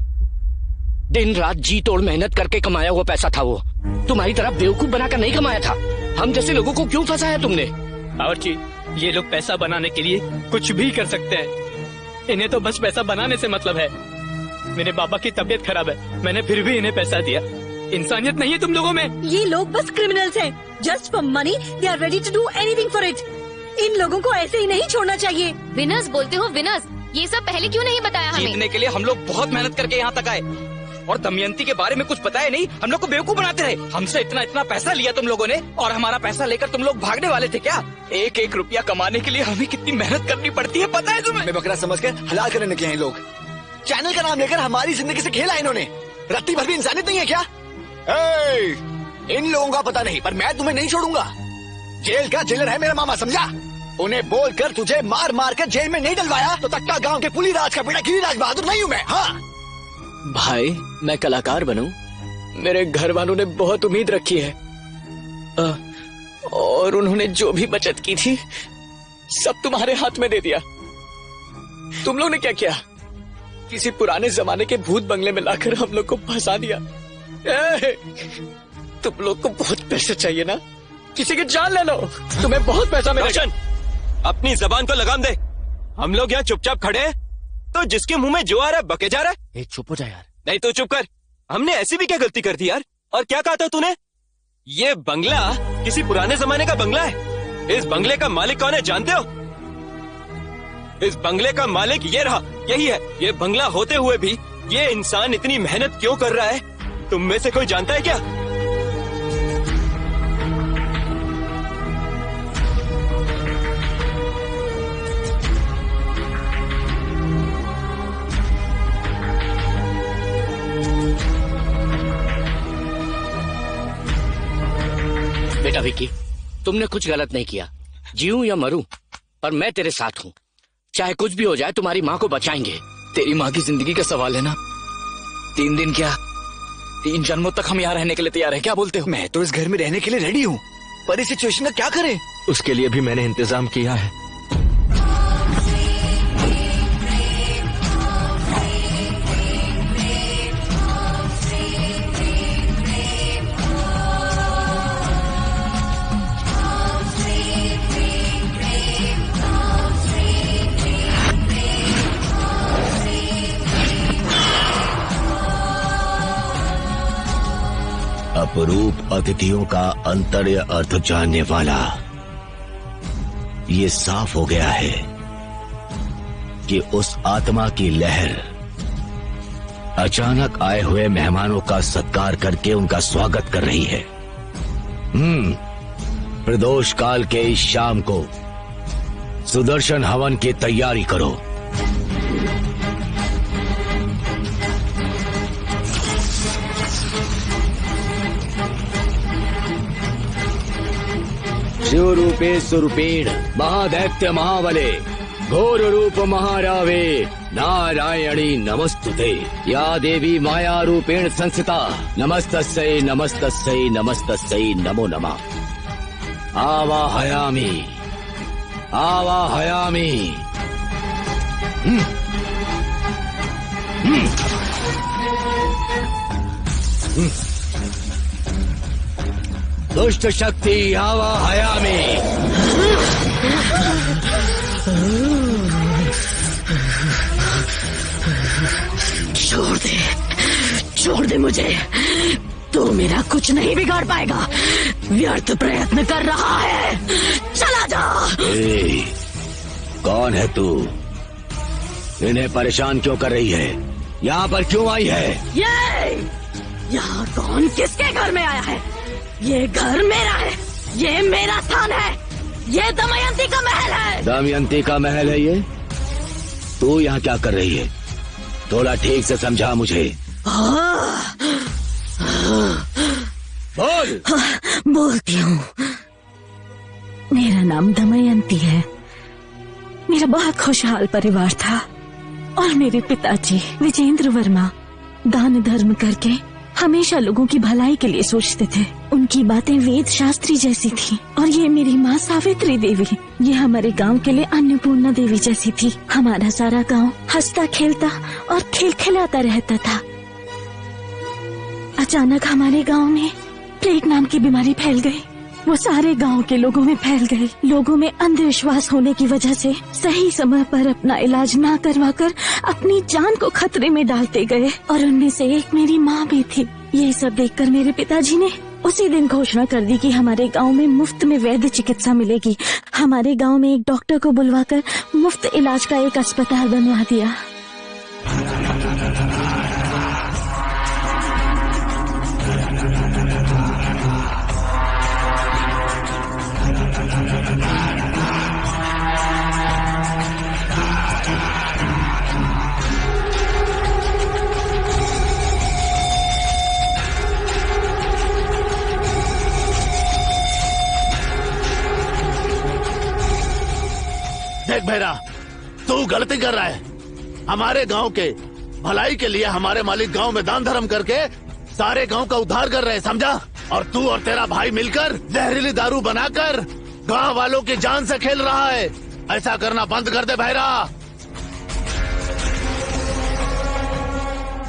दिन रात जी तोड़ मेहनत करके कमाया हुआ पैसा था वो। तुम्हारी तरह बेवकूफ बनाकर नहीं कमाया था। हम जैसे लोगों को क्यों फंसाया तुमने? बावर्ची, ये लोग पैसा बनाने के लिए कुछ भी कर सकते हैं। इन्हें तो बस पैसा बनाने से मतलब है। मेरे बाबा की तबीयत खराब है, मैंने फिर भी इन्हें पैसा दिया। इंसानियत नहीं है तुम लोगों में। ये लोग बस क्रिमिनल्स हैं। Just for money they are ready to do anything for it. इन लोगों को ऐसे ही नहीं छोड़ना चाहिए। विनर्स बोलते हो विनर्स, ये सब पहले क्यों नहीं बताया हमें? जीतने के लिए हम लोग बहुत मेहनत करके यहाँ तक आए, और दमयंती के बारे में कुछ बताया नहीं। हम लोग को बेवकूफ बनाते रहे। हमसे इतना पैसा लिया तुम लोगों ने, और हमारा पैसा लेकर तुम लोग भागने वाले थे क्या? एक एक रुपया कमाने के लिए हमें कितनी मेहनत करनी पड़ती है, पता है तुम्हें? मैं बकरा समझ कर हलाल करने निकले हैं लोग। चैनल का नाम लेकर हमारी जिंदगी से खेला इन्होंने। रत्ती भर भी इंसानियत नहीं है क्या? इन लोगों का पता नहीं, पर मैं तुम्हें नहीं छोड़ूंगा। जेल का जेलर है मेरा मामा, समझा? उन्हें बोलकर तुझे मार मार कर जेल में नहीं डलवाया तो तक्का गांव के पुलीराज का बेटा गिरिराज बहादुर नहीं हूँ मैं। हाँ भाई, मैं कलाकार बनूं, मेरे घर वालों ने बहुत उम्मीद रखी है, और उन्होंने जो भी बचत की थी सब तुम्हारे हाथ में दे दिया। तुम लोग ने क्या किया? किसी पुराने जमाने के भूत बंगले में लाकर हम लोग को फंसा दिया। तुम लोग को बहुत पैसे चाहिए ना, किसी की जान ले लो, तुम्हें बहुत पैसा मिलेगा। रोशन, अपनी जबान को लगाम दे। हम लोग यहाँ चुपचाप खड़े हैं, तो जिसके मुंह में जो आ रहा है बके जा रहा है। ए, चुप हो जा यार। नहीं तो चुप कर। हमने ऐसी भी क्या गलती कर दी यार? और क्या कहा था तूने? ये बंगला किसी पुराने जमाने का बंगला है। इस बंगले का मालिक कौन है जानते हो? इस बंगले का मालिक ये रहा, यही है। ये बंगला होते हुए भी ये इंसान इतनी मेहनत क्यों कर रहा है, तुम में से कोई जानता है क्या? बेटा विक्की, तुमने कुछ गलत नहीं किया। जीऊं या मरूं, पर मैं तेरे साथ हूँ। चाहे कुछ भी हो जाए, तुम्हारी माँ को बचाएंगे। तेरी माँ की जिंदगी का सवाल है ना। 3 दिन क्या, 3 जन्मों तक हम यहाँ रहने के लिए तैयार हैं। क्या बोलते हो? मैं तो इस घर में रहने के लिए रेडी हूँ, पर इस सिचुएशन का क्या करें? उसके लिए भी मैंने इंतजाम किया है। अपरूप अतिथियों का अंतर्य अर्थ जानने वाला, ये साफ हो गया है कि उस आत्मा की लहर अचानक आए हुए मेहमानों का सत्कार करके उनका स्वागत कर रही है। प्रदोष काल के इस शाम को सुदर्शन हवन की तैयारी करो। शिव रूपे स्वरूपेण महादैत्य महाबले घोर रूप महारावे नारायणी नमस्तुते। या देवी माया रूपेण संस्थिता नमस्तस्यै नमस्तस्यै नमस्तस्यै नमो नमः। आवाहयामि आवाहयामि। दुष्ट शक्ति आवाहयामि। छोड़ दे मुझे। तू मेरा कुछ नहीं बिगाड़ पाएगा। व्यर्थ प्रयत्न कर रहा है, चला जा। कौन है तू? इन्हें परेशान क्यों कर रही है? यहाँ पर क्यों आई है? यहाँ कौन किसके घर में आया है? ये घर मेरा है, ये मेरा स्थान है, ये दमयंती का महल है। दमयंती का महल है ये? तू यहाँ क्या कर रही है? थोड़ा ठीक से समझा मुझे। बोल। बोलती हूँ। मेरा नाम दमयंती है। मेरा बहुत खुशहाल परिवार था और मेरे पिताजी विजेंद्र वर्मा दान धर्म करके हमेशा लोगों की भलाई के लिए सोचते थे। उनकी बातें वेद शास्त्री जैसी थी। और ये मेरी माँ सावित्री देवी, ये हमारे गांव के लिए अन्नपूर्णा देवी जैसी थी। हमारा सारा गांव हंसता खेलता और खिलखिलाता रहता था। अचानक हमारे गांव में प्लेग नाम की बीमारी फैल गई। वो सारे गांव के लोगों में फैल गई। लोगों में अंधविश्वास होने की वजह से सही समय पर अपना इलाज ना करवाकर अपनी जान को खतरे में डालते गए और उनमें से एक मेरी माँ भी थी। ये सब देखकर मेरे पिताजी ने उसी दिन घोषणा कर दी कि हमारे गांव में मुफ्त में वैद्य चिकित्सा मिलेगी। हमारे गांव में एक डॉक्टर को बुलवाकर मुफ्त इलाज का एक अस्पताल बनवा दिया। देख भैरा, तू गलती कर रहा है। हमारे गांव के भलाई के लिए हमारे मालिक गांव में दान धर्म करके सारे गांव का उद्धार कर रहे हैं, समझा? और तू और तेरा भाई मिलकर जहरीली दारू बनाकर गांव वालों की जान से खेल रहा है। ऐसा करना बंद कर दे भैरा।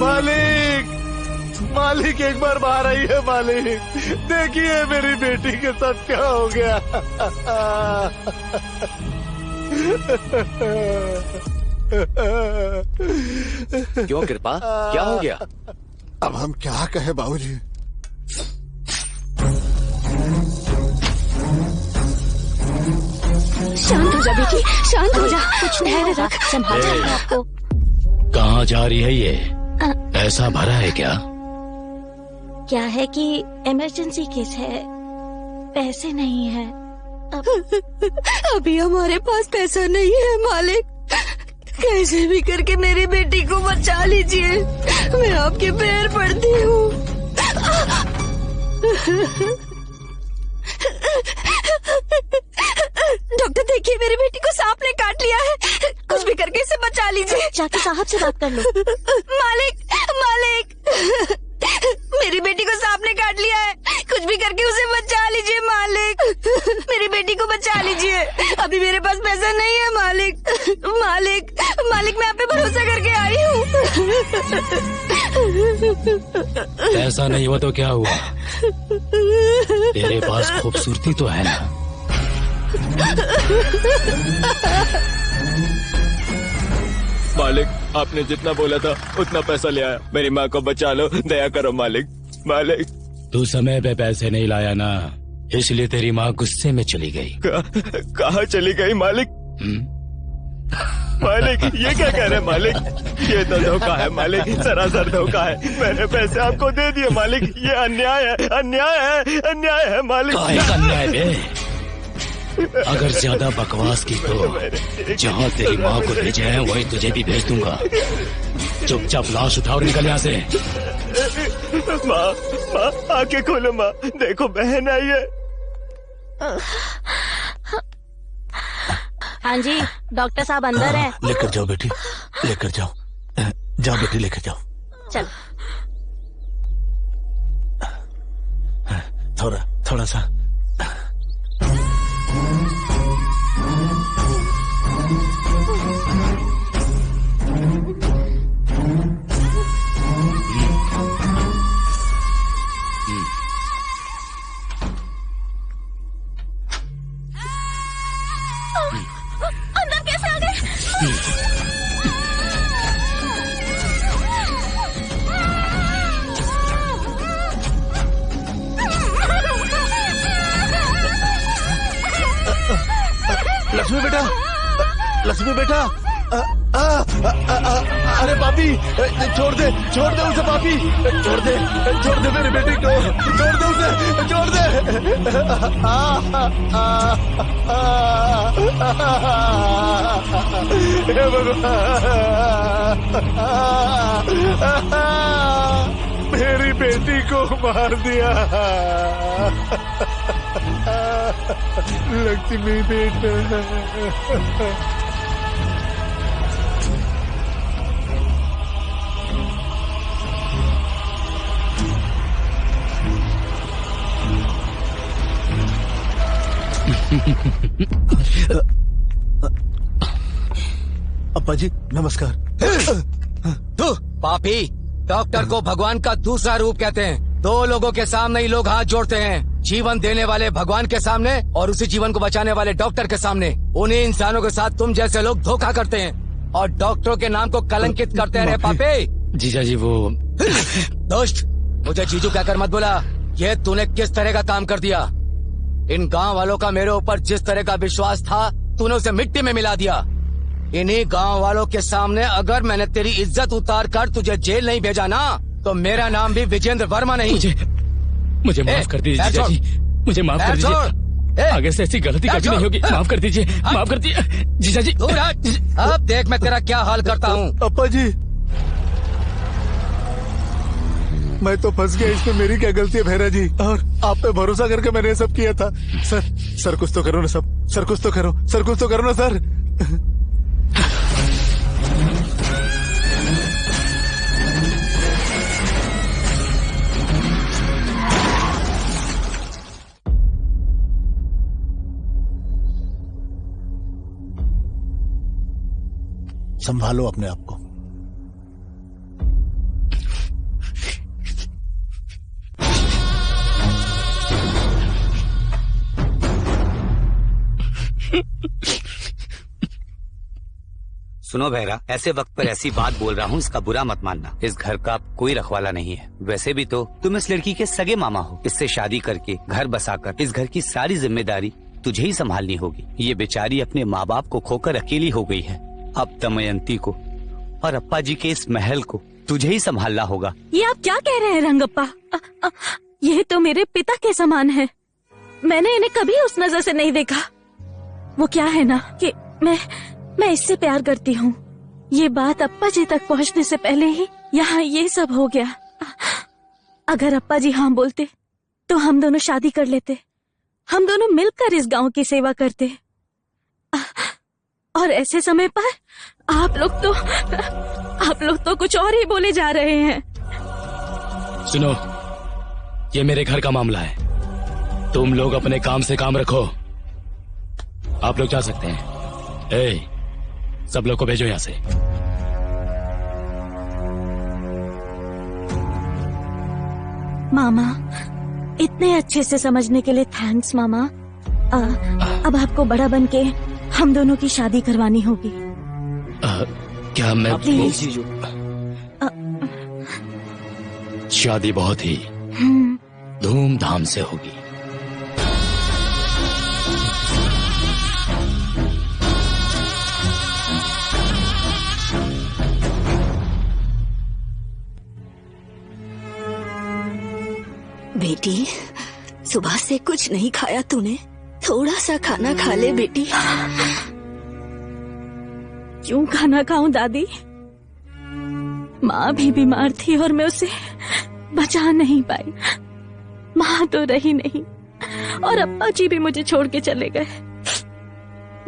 मालिक, मालिक एक बार बाहर आइए मालिक, देखिए मेरी बेटी के साथ क्या हो गया। क्यों कृपा, क्या हो गया? अब हम क्या कहें बाबूजी। शांत हो जा बेटी, शांत हो जा, कुछ धैर्य रख, संभाल अपने आप को। कहाँ जा रही है ये? पैसा भरा है क्या? क्या है कि इमरजेंसी केस है, पैसे नहीं है। अभी हमारे पास पैसा नहीं है मालिक, कैसे भी करके मेरी बेटी को बचा लीजिए, मैं आपके पैर पड़ती हूँ। डॉक्टर देखिए, मेरी बेटी को सांप ने काट लिया है, कुछ भी करके इसे बचा लीजिए। जाके साहब से बात कर लो। मालिक, मालिक, मेरी बेटी को सांप ने काट लिया है, कुछ भी करके उसे बचा लीजिए मालिक, मेरी बेटी को बचा लीजिए। अभी मेरे पास पैसा नहीं है मालिक, मालिक, मालिक, मैं आप पे भरोसा करके आई हूँ। पैसा नहीं हुआ तो क्या हुआ? तेरे पास खूबसूरती तो है ना? मालिक, आपने जितना बोला था उतना पैसा ले आया, मेरी माँ को बचा लो, दया करो मालिक, मालिक। तू समय पे पैसे नहीं लाया ना, इसलिए तेरी माँ गुस्से में चली गई। कहाँ चली गई मालिक? मालिक, ये क्या कह रहे हैं मालिक? ये तो धोखा है मालिक, सरासर धोखा है। मैंने पैसे आपको दे दिए मालिक, ये अन्याय है, अन्याय है, अन्याय है मालिक। अन्याय बे? अगर ज्यादा बकवास की तो जहाँ तेरी माँ को भेजे हैं वही तुझे भी भेज दूंगा। चुपचाप लाश उठाओ और निकल यहाँ से। माँ, माँ, आंखें खोलो माँ, देखो बहन आई है। हाँ जी, डॉक्टर साहब अंदर है। लेकर जाओ बेटी, लेकर जाओ, जाओ बेटी लेकर जाओ। चल। थोड़ा सा। अंदर कैसे आ गए? लक्ष्मी बेटा, लक्ष्मी बेटा, अरे पापी, छोड़ दे उसे पापी, छोड़ दे मेरी बेटी को, छोड़ दे उसे, छोड़ दे। हे भगवान, मेरी बेटी को मार दिया। लक्ष्मी बेटा, अप्पा जी नमस्कार। तू पापी, डॉक्टर को भगवान का दूसरा रूप कहते हैं। दो लोगों के सामने ही लोग हाथ जोड़ते हैं, जीवन देने वाले भगवान के सामने और उसी जीवन को बचाने वाले डॉक्टर के सामने। उन्हीं इंसानों के साथ तुम जैसे लोग धोखा करते हैं और डॉक्टरों के नाम को कलंकित करते रहे। पापी जीजा जी वो दोस्त, मुझे जीजू कहकर मत बोला। ये तूने किस तरह का काम कर दिया? इन गांव वालों का मेरे ऊपर जिस तरह का विश्वास था, तूने उसे मिट्टी में मिला दिया। इन्हीं गांव वालों के सामने अगर मैंने तेरी इज्जत उतार कर तुझे जेल नहीं भेजा ना, तो मेरा नाम भी विजेंद्र वर्मा नहीं। मुझे माफ कर दीजिए जीजा जी, मुझे माफ कर दीजिए। आगे से ऐसी गलती कभी नहीं होगी। माफ कर दीजिए, माफ कर दीजिए जीजा जी। अब देख मैं तेरा क्या हाल करता हूँ। अप्पा जी, मैं तो फंस गया, इसमें मेरी क्या गलती है भैरा जी? और आप पे भरोसा करके मैंने ये सब किया था। सर कुछ तो करो ना, सर कुछ तो करो, सर कुछ तो करो ना सर। संभालो अपने आप को। सुनो बहरा, ऐसे वक्त पर ऐसी बात बोल रहा हूँ, इसका बुरा मत मानना। इस घर का कोई रखवाला नहीं है। वैसे भी तो तुम इस लड़की के सगे मामा हो। इससे शादी करके घर बसाकर इस घर की सारी जिम्मेदारी तुझे ही संभालनी होगी। ये बेचारी अपने माँ बाप को खोकर अकेली हो गई है। अब दमयंती को और अप्पा जी के इस महल को तुझे ही संभालना होगा। ये आप क्या कह रहे हैं रंगप्पा? ये तो मेरे पिता के समान है। मैंने इन्हें कभी उस नजर से नहीं देखा। वो क्या है ना कि मैं इससे प्यार करती हूँ। ये बात अप्पा जी तक पहुँचने से पहले ही यहाँ ये सब हो गया। अगर अप्पा जी हाँ बोलते तो हम दोनों शादी कर लेते। हम दोनों मिलकर इस गांव की सेवा करते। और ऐसे समय पर आप लोग तो कुछ और ही बोले जा रहे हैं। सुनो, ये मेरे घर का मामला है। तुम लोग अपने काम से काम रखो। आप लोग जा सकते हैं। सब लोग को भेजो यहाँ से। मामा, इतने अच्छे से समझने के लिए थैंक्स मामा। अब आपको बड़ा बन के हम दोनों की शादी करवानी होगी। क्या मैं प्लीज। शादी बहुत ही धूमधाम से होगी। बेटी, सुबह से कुछ नहीं खाया तूने? थोड़ा सा खाना खा ले बेटी। क्यों खाना खाऊं दादी? माँ भी बीमार थी और मैं उसे बचा नहीं पाई। माँ तो रही नहीं और अप्पा जी भी मुझे छोड़ के चले गए।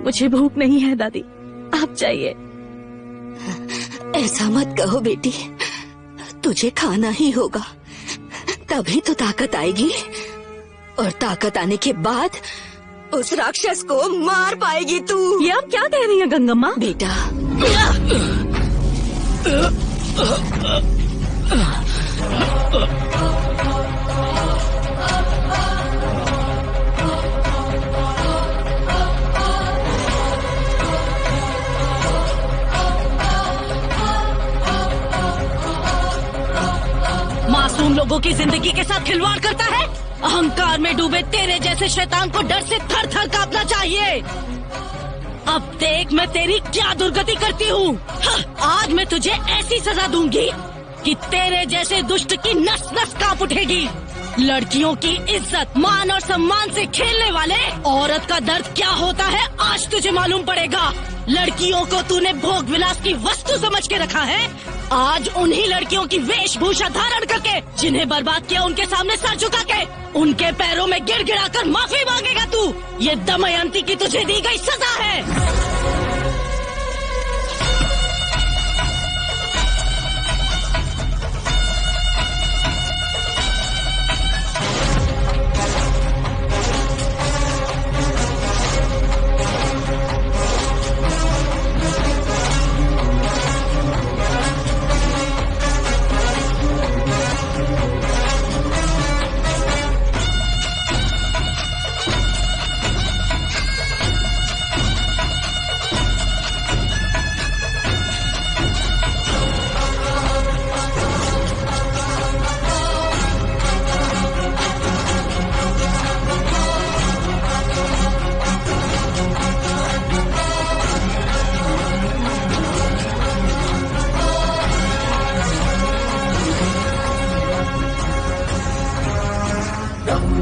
मुझे भूख नहीं है दादी, आप जाइए। ऐसा मत कहो बेटी, तुझे खाना ही होगा, तभी तो ताकत आएगी। और ताकत आने के बाद उस राक्षस को मार पाएगी तू। ये आप क्या कह रही हैं गंगम्मा? बेटा, मासूम लोगों की जिंदगी के साथ खिलवाड़ करता है। अहंकार में डूबे तेरे जैसे शैतान को डर से थर थर कांपना चाहिए। अब देख मैं तेरी क्या दुर्गति करती हूँ। आज मैं तुझे ऐसी सजा दूंगी कि तेरे जैसे दुष्ट की नस नस कांप उठेगी। लड़कियों की इज्जत, मान और सम्मान से खेलने वाले औरत का दर्द क्या होता है आज तुझे मालूम पड़ेगा। लड़कियों को तूने भोग विलास की वस्तु समझ के रखा है। आज उन्हीं लड़कियों की वेशभूषा धारण करके, जिन्हें बर्बाद किया, उनके सामने सर झुका के उनके पैरों में गिड़गिड़ा कर माफी मांगेगा तू। ये दमयंती की तुझे दी गई सजा है।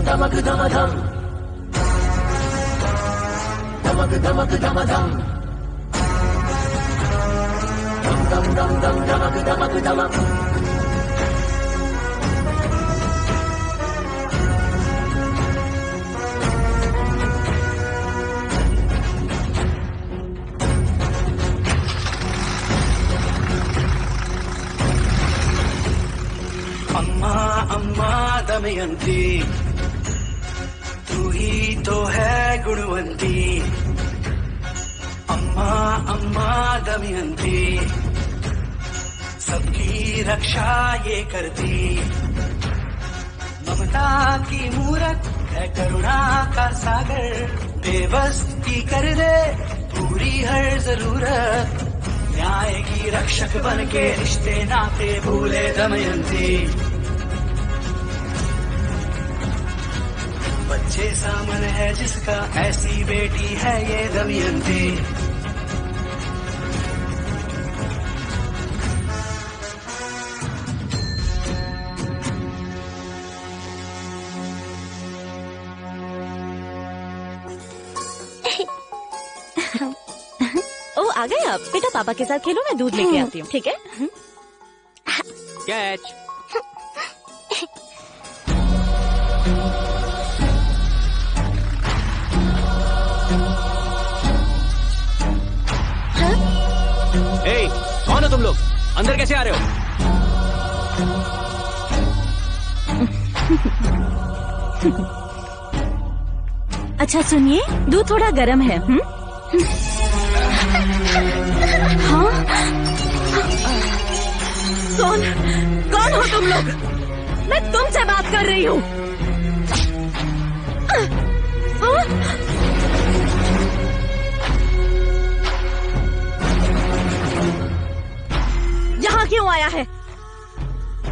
धमक धम धम, धमक धमक धम धम, धम धम धम धमक धमक धमक। अम्मा अम्मा दमयंती, तू ही तो है गुणवंती। अम्मा अम्मा दमयंती, सबकी रक्षा ये करती। ममता की मूरत है करुणा का सागर, बेबस की कर दे पूरी हर जरूरत। न्याय की रक्षक बन के रिश्ते नाते भूले दमयंती। बच्चे सामन है जिसका ऐसी बेटी है ये दमयंती। ओ आ गए आप? बेटा पापा के साथ खेलो, मैं दूध लेके आती हूँ, ठीक है? कैच। ए, कौन हो तुम लोग? अंदर कैसे आ रहे हो? अच्छा सुनिए, दूध थोड़ा गर्म है। हाँ? कौन हो तुम लोग? मैं तुमसे बात कर रही हूँ। हाँ? यहाँ क्यों आया है?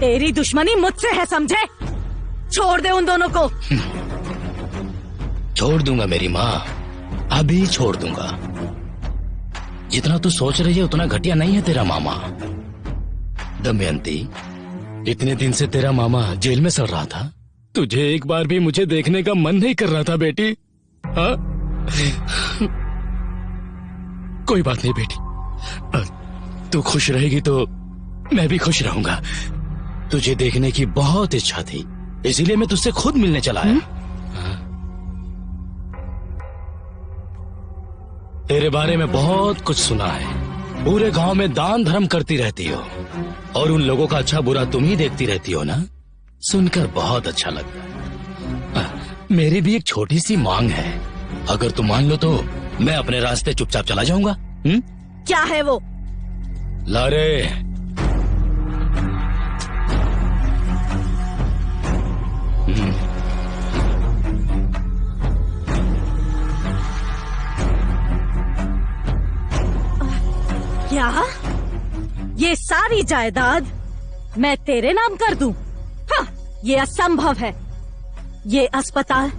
तेरी दुश्मनी मुझसे है, समझे? छोड़ दे उन दोनों को। छोड़ दूंगा मेरी माँ, अभी छोड़ दूंगा। जितना तू सोच रही है उतना घटिया नहीं है तेरा मामा। दमयंती, इतने दिन से तेरा मामा जेल में सड़ रहा था, तुझे एक बार भी मुझे देखने का मन नहीं कर रहा था बेटी? हाँ? कोई बात नहीं बेटी, तू खुश रहेगी तो मैं भी खुश रहूंगा। तुझे देखने की बहुत इच्छा थी, इसीलिए मैं तुझसे खुद मिलने चला आया। तेरे बारे में बहुत कुछ सुना है। पूरे गांव में दान धर्म करती रहती हो और उन लोगों का अच्छा बुरा तुम ही देखती रहती हो ना। सुनकर बहुत अच्छा लगता है। मेरी भी एक छोटी सी मांग है, अगर तुम मान लो तो मैं अपने रास्ते चुपचाप चला जाऊंगा। क्या है वो? लारे, क्या? ये सारी जायदाद मैं तेरे नाम कर दूं? हाँ, ये असंभव है। ये अस्पताल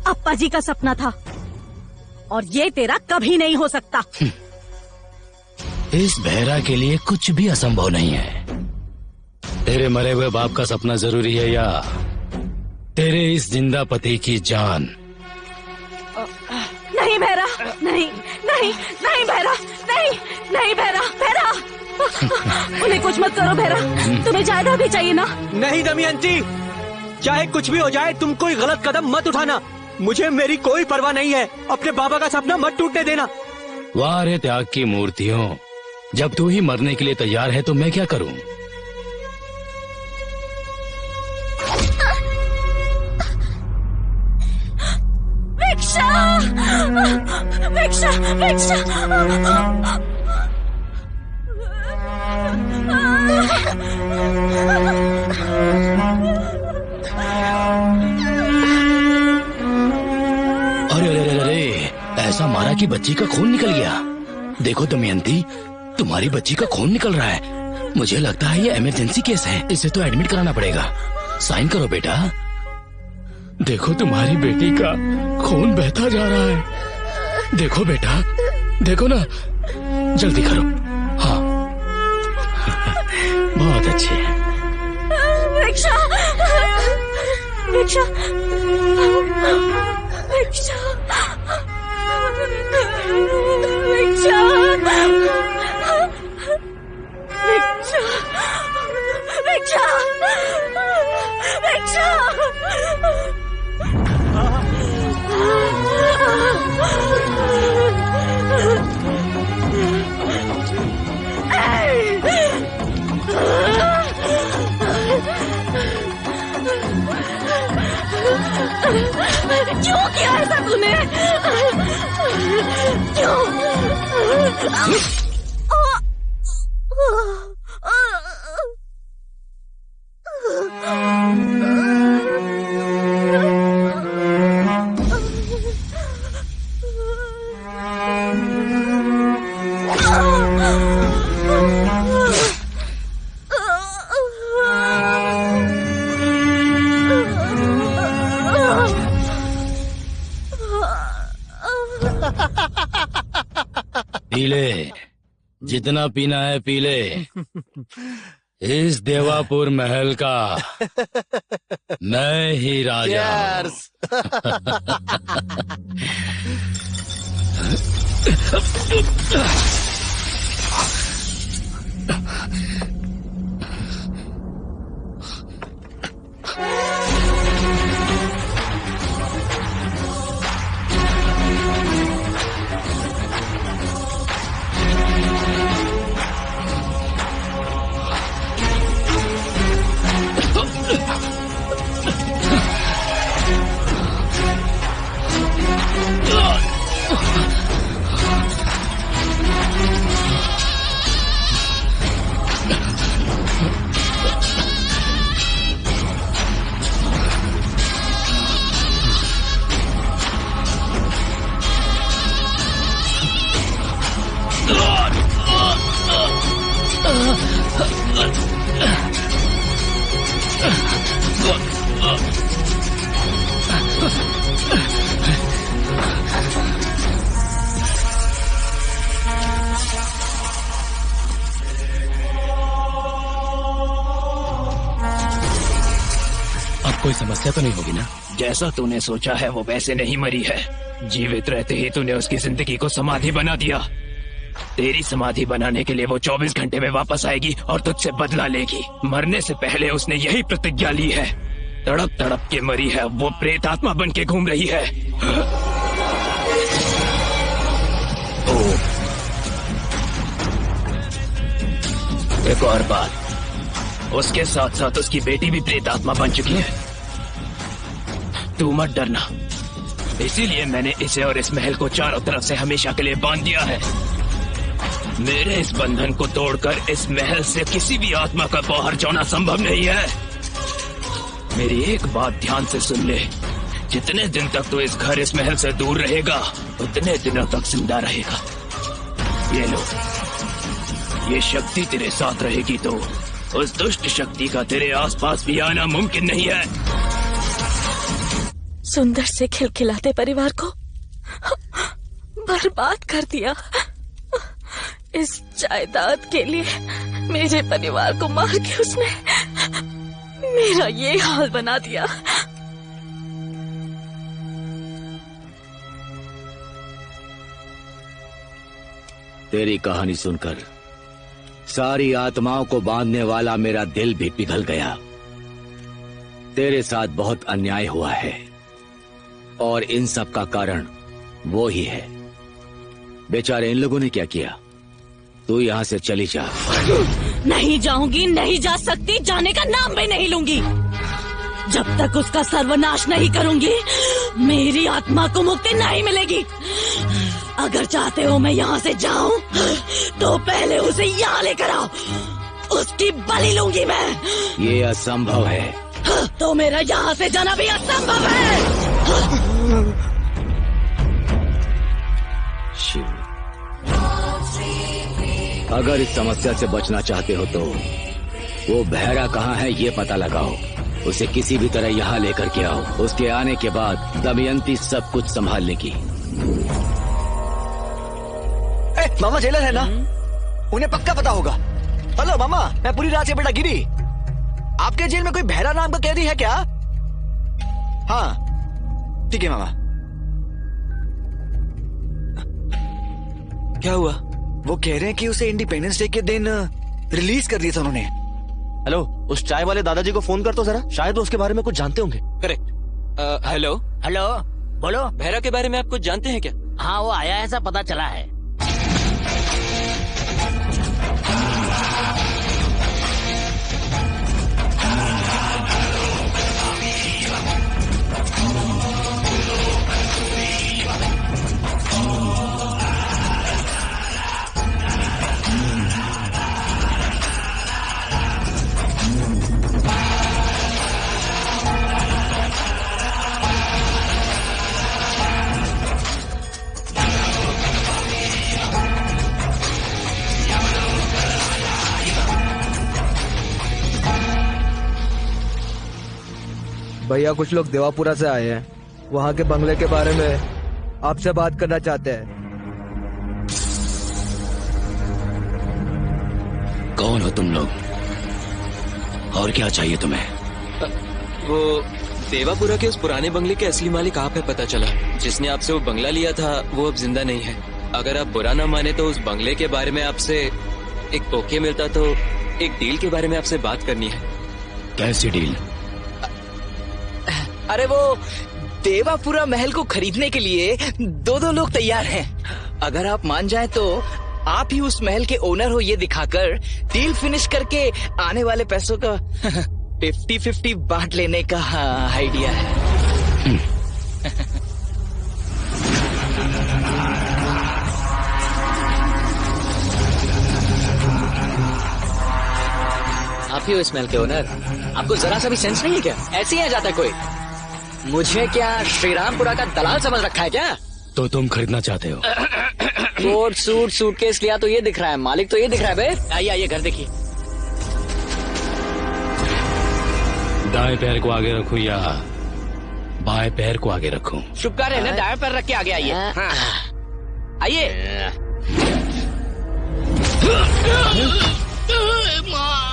अप्पा जी का सपना था और ये तेरा कभी नहीं हो सकता। इस बहरा के लिए कुछ भी असंभव नहीं है। तेरे मरे हुए बाप का सपना जरूरी है या तेरे इस जिंदा पति की जान? नहीं बहरा, नहीं नहीं नहीं बहरा, नहीं नहीं बहरा, बहरा उन्हें कुछ मत करो बहरा, तुम्हें जायदाद भी चाहिए ना? नहीं दमयंती, चाहे कुछ भी हो जाए तुम कोई गलत कदम मत उठाना। मुझे मेरी कोई परवाह नहीं है, अपने बाबा का सपना मत टूटने देना। वाह रे त्याग की मूर्तियों, जब तू ही मरने के लिए तैयार है तो मैं क्या करूं? भिक्षा, भिक्षा, भिक्षा। अरे अरे अरे अरे, ऐसा मारा कि बच्ची का खून निकल गया। देखो दमयंती, तुम्हारी बच्ची का खून निकल रहा है। मुझे लगता है ये इमरजेंसी केस है, इसे तो एडमिट कराना पड़ेगा। साइन करो बेटा। देखो तुम्हारी बेटी का खून बहता जा रहा है। देखो बेटा, देखो ना, जल्दी करो। हाँ बहुत अच्छे। भिक्षा, भिक्षा, भिक्षा, भिक्षा, भिक्षा, भिक्षा, भिक्षा। क्यों किया ऐसा तूने? क्यों? पी ले, जितना पीना है पी ले। इस देवापुर महल का मैं ही राजा कोई समस्या तो नहीं होगी ना? जैसा तूने सोचा है वो वैसे नहीं मरी है। जीवित रहते ही तूने उसकी जिंदगी को समाधि बना दिया। तेरी समाधि बनाने के लिए वो 24 घंटे में वापस आएगी और तुझसे बदला लेगी। मरने से पहले उसने यही प्रतिज्ञा ली है। तड़प तड़प के मरी है, वो प्रेत आत्मा बन के घूम रही है। एक और बात, उसके साथ साथ उसकी बेटी भी प्रेत आत्मा बन चुकी है। तू मत डरना, इसीलिए मैंने इसे और इस महल को चारों तरफ से हमेशा के लिए बांध दिया है। मेरे इस बंधन को तोड़कर इस महल से किसी भी आत्मा का बाहर जाना संभव नहीं है। मेरी एक बात ध्यान से सुन ले, जितने दिन तक तू इस घर इस महल से दूर रहेगा उतने दिनों तक जिंदा रहेगा। ये लो, ये शक्ति तेरे साथ रहेगी तो उस दुष्ट शक्ति का तेरे आसपास भी आना मुमकिन नहीं है। सुंदर से खिलखिलाते परिवार को बर्बाद कर दिया। इस जायदाद के लिए मेरे परिवार को मार के उसने मेरा ये हाल बना दिया। तेरी कहानी सुनकर सारी आत्माओं को बांधने वाला मेरा दिल भी पिघल गया। तेरे साथ बहुत अन्याय हुआ है और इन सब का कारण वो ही है। बेचारे इन लोगों ने क्या किया? तू यहाँ से चली जा। नहीं जाऊंगी, नहीं जा सकती, जाने का नाम भी नहीं लूंगी। जब तक उसका सर्वनाश नहीं करूंगी मेरी आत्मा को मुक्ति नहीं मिलेगी। अगर चाहते हो मैं यहाँ से जाऊं तो पहले उसे यहाँ लेकर आओ, उसकी बलि लूंगी मैं। ये असंभव है। तो मेरा यहाँ से जाना भी असंभव है। शिव, अगर इस समस्या से बचना चाहते हो तो वो बहरा कहाँ है ये पता लगाओ। उसे किसी भी तरह यहाँ लेकर के आओ। उसके आने के बाद दमयंती सब कुछ संभाल लेगी। मामा जेलर है ना, उन्हें पक्का पता होगा। हेलो मामा, मैं पूरी रात से बेटा गिरी। आपके जेल में कोई बहरा नाम का कैदी है क्या? हाँ ठीक है मामा। क्या हुआ? वो कह रहे हैं कि उसे इंडिपेंडेंस डे के दिन रिलीज कर दिया था उन्होंने। हेलो, उस चाय वाले दादाजी को फोन कर तो जरा, शायद वो उसके बारे में कुछ जानते होंगे। करेक्ट। हेलो हेलो, बोलो। बहरा के बारे में आप कुछ जानते हैं क्या? हाँ, वो आया ऐसा पता चला है। भैया, कुछ लोग देवापुरा से आए हैं। वहाँ के बंगले के बारे में आपसे बात करना चाहते हैं। कौन हो तुम लोग और क्या चाहिए तुम्हें? वो देवापुरा के उस पुराने बंगले के असली मालिक आप है, पता चला। जिसने आपसे वो बंगला लिया था वो अब जिंदा नहीं है। अगर आप बुरा ना माने तो उस बंगले के बारे में आपसे एक ओके मिलता तो एक डील के बारे में आपसे बात करनी है। कैसी डील? अरे वो देवापुरा महल को खरीदने के लिए दो लोग तैयार हैं। अगर आप मान जाएं तो आप ही उस महल के ओनर हो, ये दिखाकर डील फिनिश करके आने वाले पैसों का 50-50 बांट लेने का आइडिया है। आप ही हो इस महल के ओनर? आपको जरा सा भी सेंस नहीं है क्या? ऐसे ही आ जाता है कोई? मुझे क्या श्रीरामपुरा का दलाल समझ रखा है क्या? तो तुम खरीदना चाहते हो? कोट सूट सूटकेस लिया तो ये दिख रहा है, मालिक तो ये दिख रहा है बे। आइए आइए घर देखिए। दाएं पैर को आगे रखूं या बाएं पैर को आगे रखूं? शुभ कार्य है ना, दाएं पैर रख के आगे आइए। हाँ। आइए।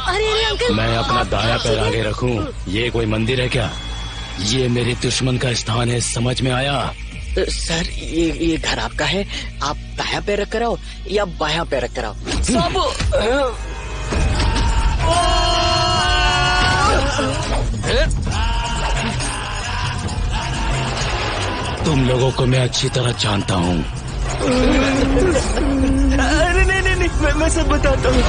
अरे अंकल, मैं अपना दाया पैर आगे रखूं? ये कोई मंदिर है क्या? ये मेरे दुश्मन का स्थान है, समझ में आया? सर ये घर आपका है, आप दाया पैर रख कर आओ या बायां पैर रख कर आओ। सब तुम लोगों को मैं अच्छी तरह जानता हूँ। अरे नहीं, मैं सब बताता हूँ।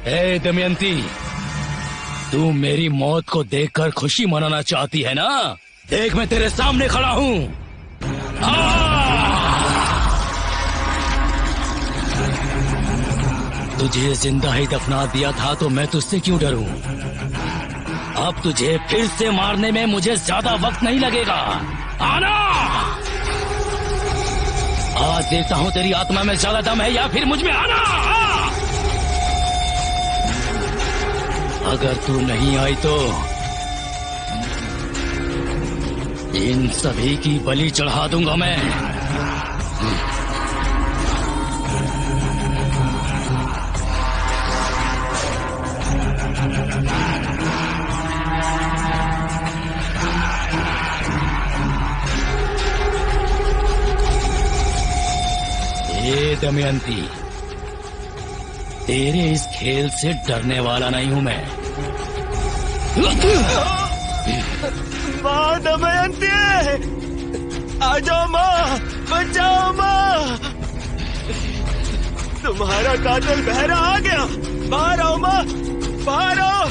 ए दमयंती, तू मेरी मौत को देखकर खुशी मनाना चाहती है ना? देख मैं तेरे सामने खड़ा हूँ। तुझे जिंदा ही दफना दिया था तो मैं तुझसे क्यों डरूं? अब तुझे फिर से मारने में मुझे ज्यादा वक्त नहीं लगेगा। आना! आज देखता हूँ तेरी आत्मा में ज्यादा दम है या फिर मुझ में। आना! अगर तू नहीं आई तो इन सभी की बलि चढ़ा दूंगा मैं। ए दमयंती, तेरे इस खेल से डरने वाला नहीं हूं मैं। माँ दमयंती, आ जाओ माँ, बचाओ माँ। तुम्हारा कातिल बहरा आ गया। बाहर आओ माँ, बाहर आओ।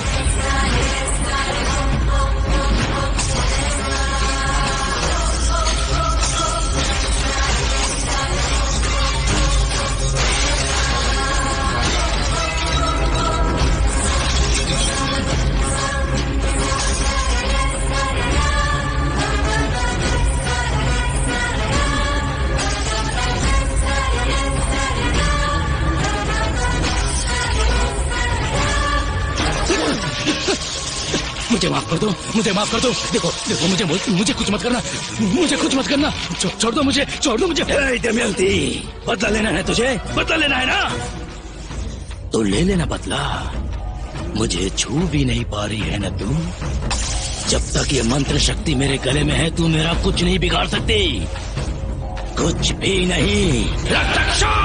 मुझे माफ कर दो, मुझे माफ कर दो। देखो देखो, मुझे कुछ मत करना, मुझे कुछ मत करना। छोड़ दो मुझे, छोड़ दो मुझे। दमयंती, बदला लेना है तुझे? बदला लेना है ना? तो ले लेना बदला। मुझे छू भी नहीं पा रही है ना तू? जब तक ये मंत्र शक्ति मेरे गले में है तू मेरा कुछ नहीं बिगाड़ सकती, कुछ भी नहीं। रक्षा!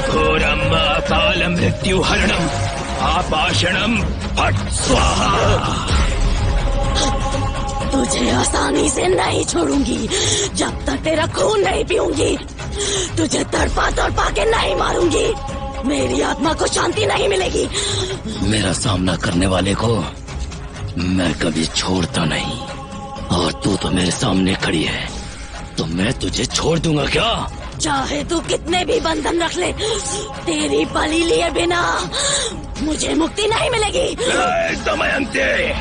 घोरम अकाल मृत्यु हरणम आपाषणम फट स्वाहा। तुझे आसानी से नहीं छोड़ूंगी जब तक तेरा खून नहीं पीऊंगी। तुझे तड़पा तड़पा के नहीं मारूंगी, मेरी आत्मा को शांति नहीं मिलेगी। मेरा सामना करने वाले को मैं कभी छोड़ता नहीं, और तू तो मेरे सामने खड़ी है तो मैं तुझे छोड़ दूंगा क्या? चाहे तू कितने भी बंधन रख ले, तेरी बलि लिए बिना मुझे मुक्ति नहीं मिलेगी। दमयंती,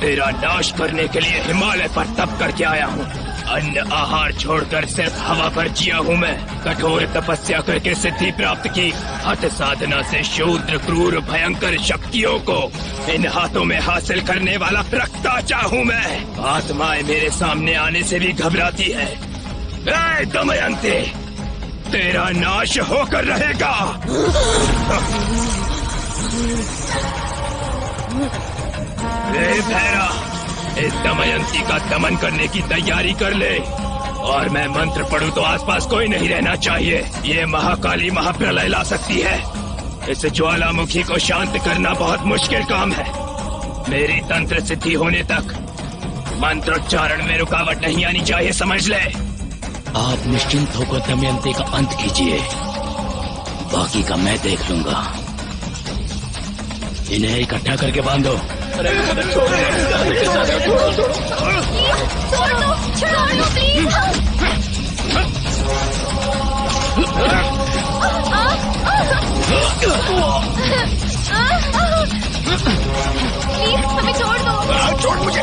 तेरा नाश करने के लिए हिमालय पर तप करके आया हूँ। अन्न आहार छोड़कर सिर्फ हवा पर जिया हूँ मैं। कठोर तपस्या करके सिद्धि प्राप्त की। हठ साधना से शूद्र क्रूर भयंकर शक्तियों को इन हाथों में हासिल करने वाला रक्ताचा हूँ मैं। आत्माएं मेरे सामने आने से भी घबराती है। ए दमयंती, तेरा नाश होकर रहेगा। ए भैरा, इस दमयंती का दमन करने की तैयारी कर ले। और मैं मंत्र पढ़ूं तो आसपास कोई नहीं रहना चाहिए। ये महाकाली महाप्रलय ला सकती है। इस ज्वालामुखी को शांत करना बहुत मुश्किल काम है। मेरी तंत्र सिद्धि होने तक मंत्रोच्चारण में रुकावट नहीं आनी चाहिए, समझ ले। आप निश्चिंत होकर दमयंती का अंत कीजिए, बाकी का मैं देख लूंगा। इन्हें इकट्ठा करके बांधो। प्लीज हमें छोड़ दो। छोड़ मुझे।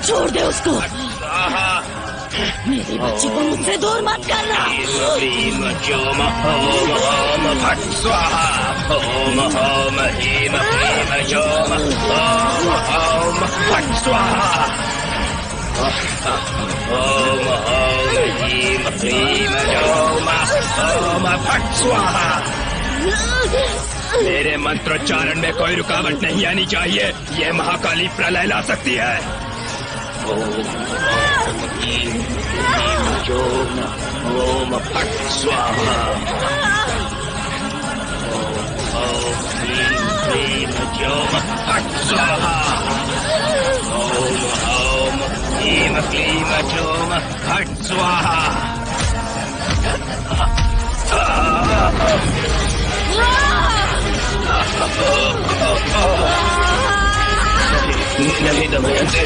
छोड़ दे उसको। मेरी बच्ची को मुझसे दूर मत करना। फट स्वाहा। ओम ओम ह्रीम क्लीम जोम। ओम ओम फट स्वाहा। ओम ओम ह्रीम क्लीम जोम। ओम फट स्वाहा। मेरे मंत्रोच्चारण में कोई रुकावट नहीं आनी चाहिए। ये महाकाली प्रलय ला सकती है। ओम फट स्वाहा। ओम ह्रीम क्लीम फट स्वाहा। ओम ह्रीम क्लीम जोम फट स्वाहा। नहीं दमयंती,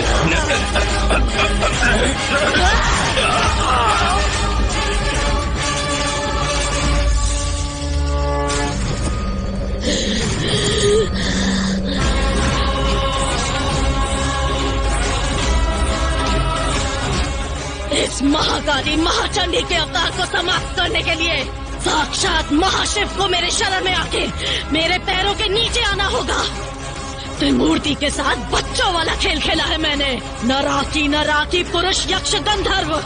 इस महाकाली महाचंडी के अवतार को समाप्त करने के लिए साक्षात महाशिव को मेरे शरण में आके मेरे पैरों के नीचे आना होगा। त्रिमूर्ति के साथ बच्चों वाला खेल खेला है मैंने। नराकी पुरुष यक्ष गंधर्व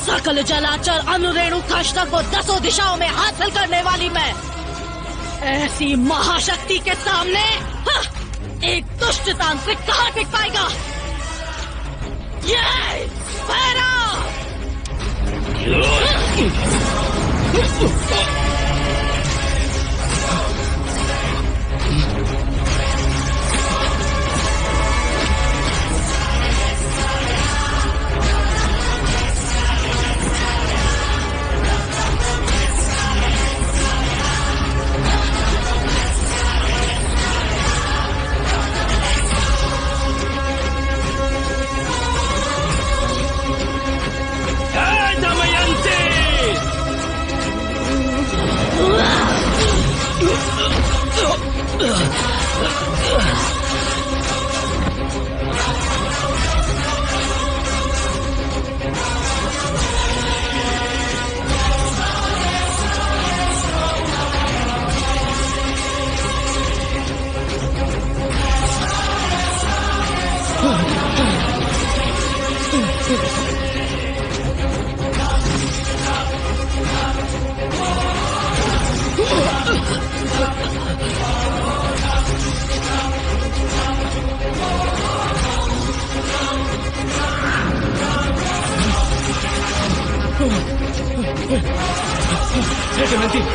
सकल जलाचर अनुरेणु काष्ठा को 10 दिशाओं में हासिल करने वाली मैं। ऐसी महाशक्ति के सामने एक दुष्ट तांत्रिक कहाँ टिक पाएगा। ये भैरव!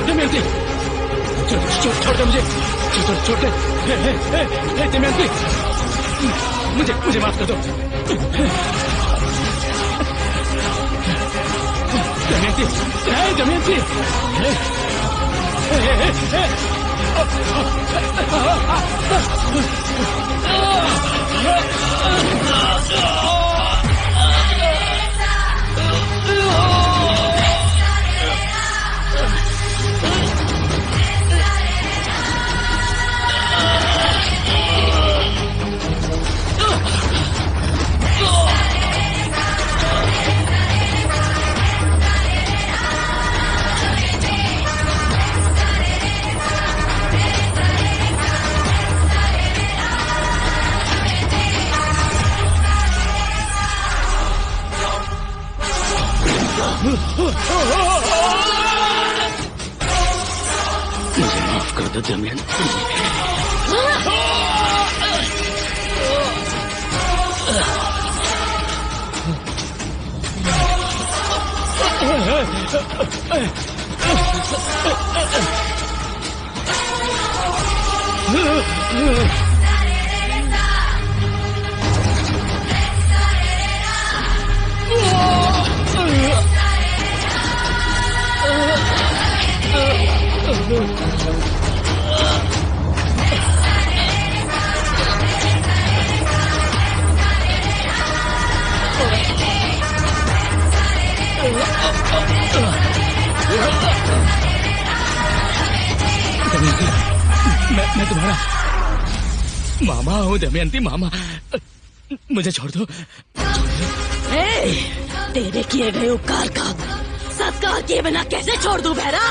दमयंती, छोड़ दे मुझे, छोड़ दे। दमयंती, मुझे माफ कर दो। दमयंती, दमयंती। मुझे माफ कर दो दमयंती। मैं तुम्हारा मामा हूँ दमयंती, मामा। मुझे छोड़ दो। तेरे किए गए उपकार का सत्कार किए बिना कैसे छोड़ दूं भैरा?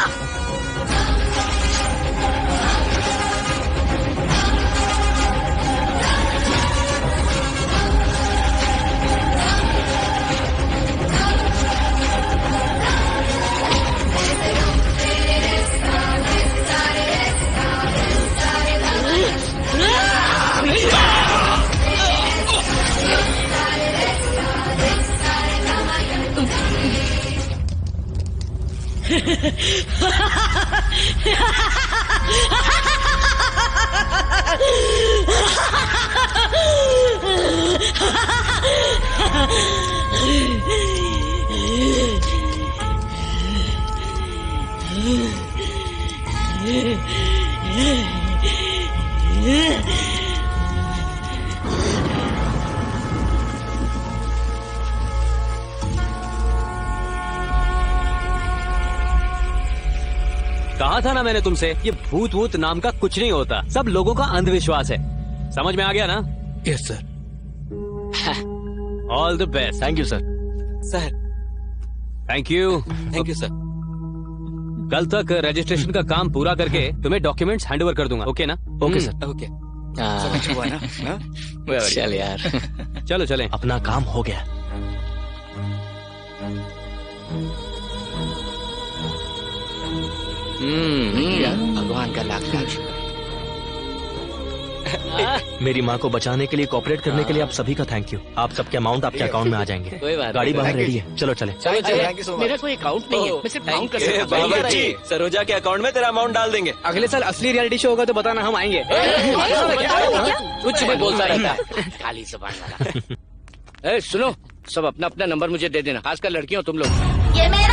कहा था ना मैंने तुमसे, ये भूत भूत नाम का कुछ नहीं होता, सब लोगों का अंधविश्वास है। समझ में आ गया ना? Yes sir. All the best. Thank you sir. Sir thank you. Thank you sir. कल तक रजिस्ट्रेशन का काम पूरा करके तुम्हें डॉक्यूमेंट्स हैंड ओवर कर दूंगा। ओके ना? Okay sir. ओके समझ हुआ ना? चल यार। चलो चलें। अपना काम हो गया। भगवान का लाख लाख शुक्र। मेरी माँ को बचाने के लिए, कोऑपरेट करने के लिए आप सभी का थैंक यू। आप सबके अमाउंट आपके अकाउंट में आ जाएंगे। कोई बात गाड़ी नहीं। बाहर रेडी है, चलो चले। मेरा कोई अकाउंट नहीं है, मैं सिर्फ काउंट कर सकता हूँ। बाबा जी, सरोजा के अकाउंट में तेरा अमाउंट डाल देंगे। अगले साल असली रियलिटी शो होगा तो बताना, हम आएंगे। कुछ भी बोलता रहता है, खाली जुबान वाला। सुनो, सब अपना अपना नंबर मुझे दे देना, खासकर लड़कियों तुम लोग। ये मैं